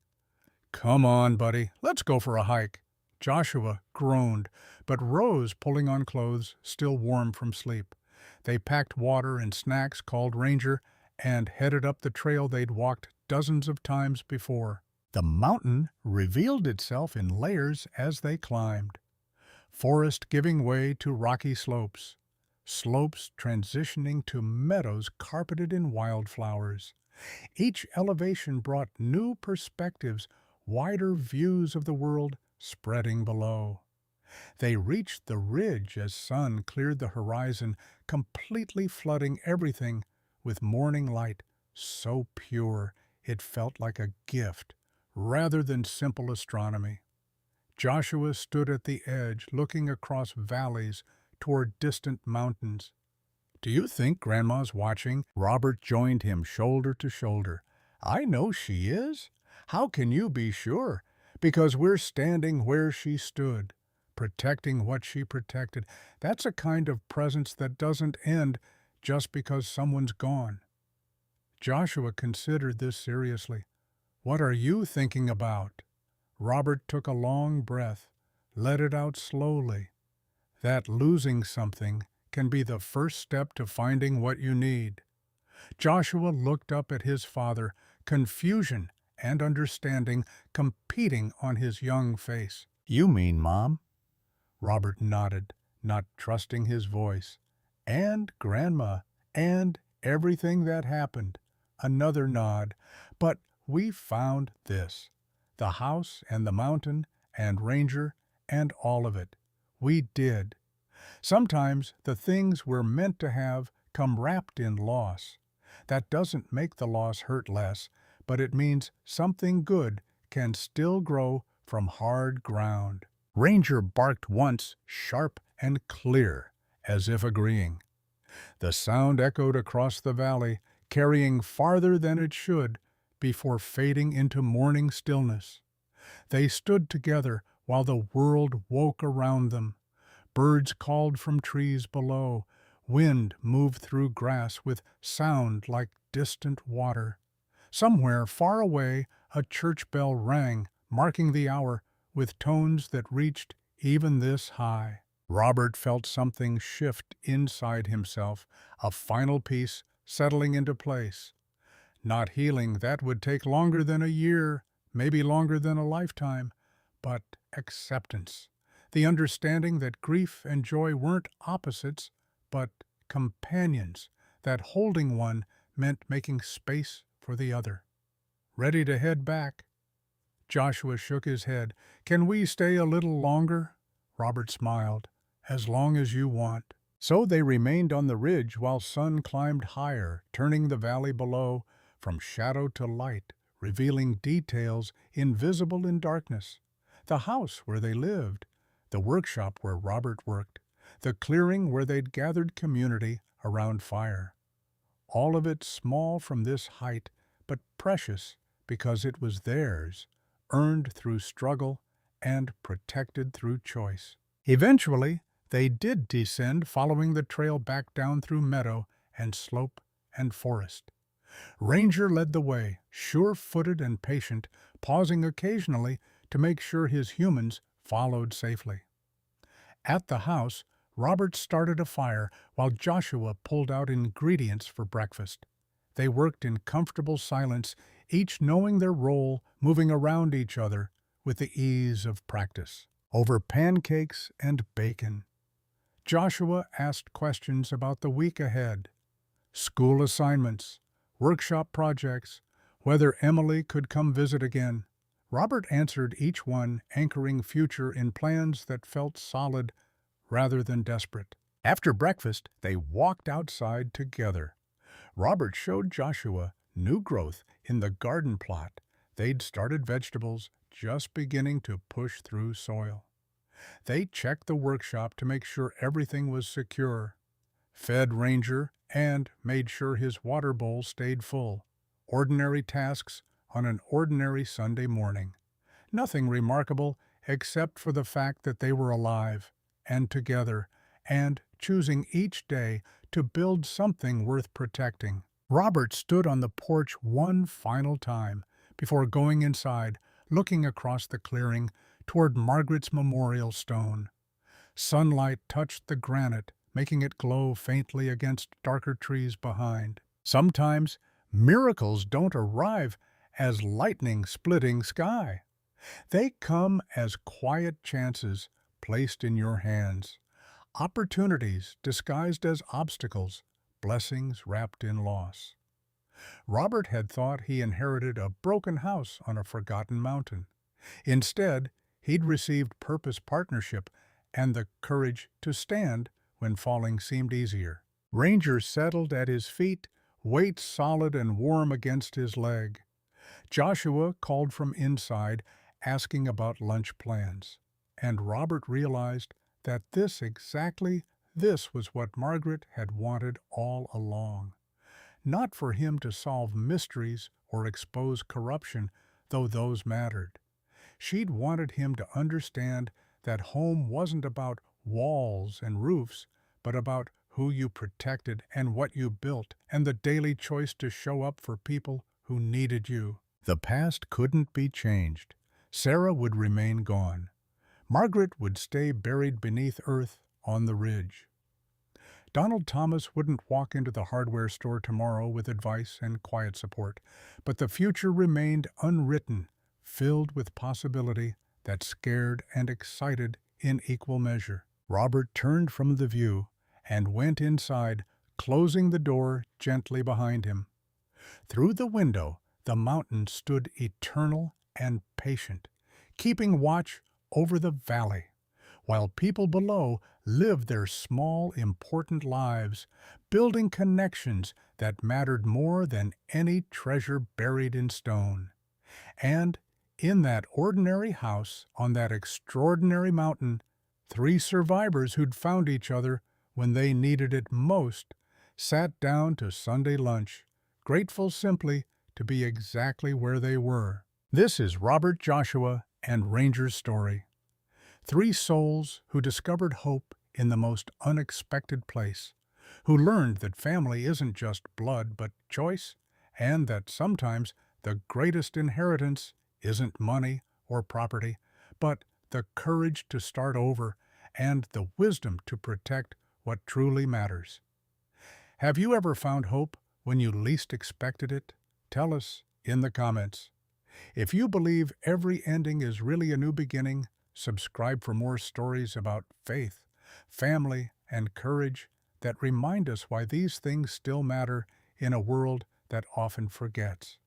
S1: "Come on, buddy, let's go for a hike." Joshua groaned, but rose, pulling on clothes still warm from sleep. They packed water and snacks, called Ranger, and headed up the trail they'd walked dozens of times before. The mountain revealed itself in layers as they climbed. forest giving way to rocky slopes, slopes transitioning to meadows carpeted in wildflowers. Each elevation brought new perspectives, wider views of the world spreading below. They reached the ridge as sun cleared the horizon, completely flooding everything with morning light so pure it felt like a gift rather than simple astronomy. Joshua stood at the edge, looking across valleys toward distant mountains. "Do you think Grandma's watching?" Robert joined him shoulder to shoulder. "I know she is. How can you be sure? Because we're standing where she stood, protecting what she protected. That's a kind of presence that doesn't end just because someone's gone." Joshua considered this seriously. "What are you thinking about?" Robert took a long breath, let it out slowly. That losing something can be the first step to finding what you need. Joshua looked up at his father, confusion and understanding competing on his young face. "You mean Mom?" Robert nodded, not trusting his voice. "And Grandma, and everything that happened." Another nod. "But we found this. The house and the mountain and Ranger and all of it. We did. Sometimes the things we're meant to have come wrapped in loss. That doesn't make the loss hurt less, but it means something good can still grow from hard ground." Ranger barked once, sharp and clear, as if agreeing. The sound echoed across the valley, carrying farther than it should, before fading into morning stillness. They stood together while the world woke around them. Birds called from trees below. Wind moved through grass with sound like distant water. Somewhere far away a church bell rang, marking the hour with tones that reached even this high. Robert felt something shift inside himself, a final piece settling into place. Not healing, that would take longer than a year, maybe longer than a lifetime, but acceptance. The understanding that grief and joy weren't opposites, but companions, that holding one meant making space for the other. "Ready to head back?" Joshua shook his head. "Can we stay a little longer?" Robert smiled. "As long as you want." So they remained on the ridge while sun climbed higher, turning the valley below from shadow to light, revealing details invisible in darkness. The house where they lived, the workshop where Robert worked, the clearing where they'd gathered community around fire. All of it small from this height, but precious because it was theirs, earned through struggle and protected through choice. Eventually, they did descend, following the trail back down through meadow and slope and forest. Ranger led the way, sure-footed and patient, pausing occasionally to make sure his humans followed safely. At the house, Robert started a fire while Joshua pulled out ingredients for breakfast. They worked in comfortable silence, each knowing their role, moving around each other with the ease of practice. Over pancakes and bacon, Joshua asked questions about the week ahead, school assignments, workshop projects, whether Emily could come visit again. Robert answered each one, anchoring future in plans that felt solid rather than desperate. After breakfast, they walked outside together. Robert showed Joshua new growth in the garden plot. They'd started vegetables just beginning to push through soil. They checked the workshop to make sure everything was secure, fed Ranger, and made sure his water bowl stayed full. Ordinary tasks on an ordinary Sunday morning. Nothing remarkable except for the fact that they were alive and together and choosing each day to build something worth protecting. Robert stood on the porch one final time before going inside, looking across the clearing toward Margaret's memorial stone. Sunlight touched the granite, making it glow faintly against darker trees behind. Sometimes miracles don't arrive as lightning splitting sky. They come as quiet chances, placed in your hands. Opportunities disguised as obstacles, blessings wrapped in loss. Robert had thought he inherited a broken house on a forgotten mountain. Instead, he'd received purpose partnership and the courage to stand when falling seemed easier. Ranger settled at his feet, weight solid and warm against his leg. Joshua called from inside, asking about lunch plans. And Robert realized that exactly this was what Margaret had wanted all along. Not for him to solve mysteries or expose corruption, though those mattered. She'd wanted him to understand that home wasn't about walls and roofs, but about who you protected and what you built, and the daily choice to show up for people who needed you. The past couldn't be changed. Sarah would remain gone. Margaret would stay buried beneath earth on the ridge. Donald Thomas wouldn't walk into the hardware store tomorrow with advice and quiet support, but the future remained unwritten, filled with possibility that scared and excited in equal measure. Robert turned from the view and went inside, closing the door gently behind him. Through the window, the mountain stood eternal and patient, keeping watch over the valley, while people below lived their small, important lives, building connections that mattered more than any treasure buried in stone. And in that ordinary house on that extraordinary mountain, 3 survivors who'd found each other when they needed it most sat down to Sunday lunch, grateful simply to be exactly where they were. This is Robert, Joshua, and Ranger's story. 3 souls who discovered hope in the most unexpected place, who learned that family isn't just blood but choice, and that sometimes the greatest inheritance isn't money or property, but the courage to start over and the wisdom to protect what truly matters. Have you ever found hope when you least expected it? Tell us in the comments. If you believe every ending is really a new beginning, subscribe for more stories about faith, family, and courage that remind us why these things still matter in a world that often forgets.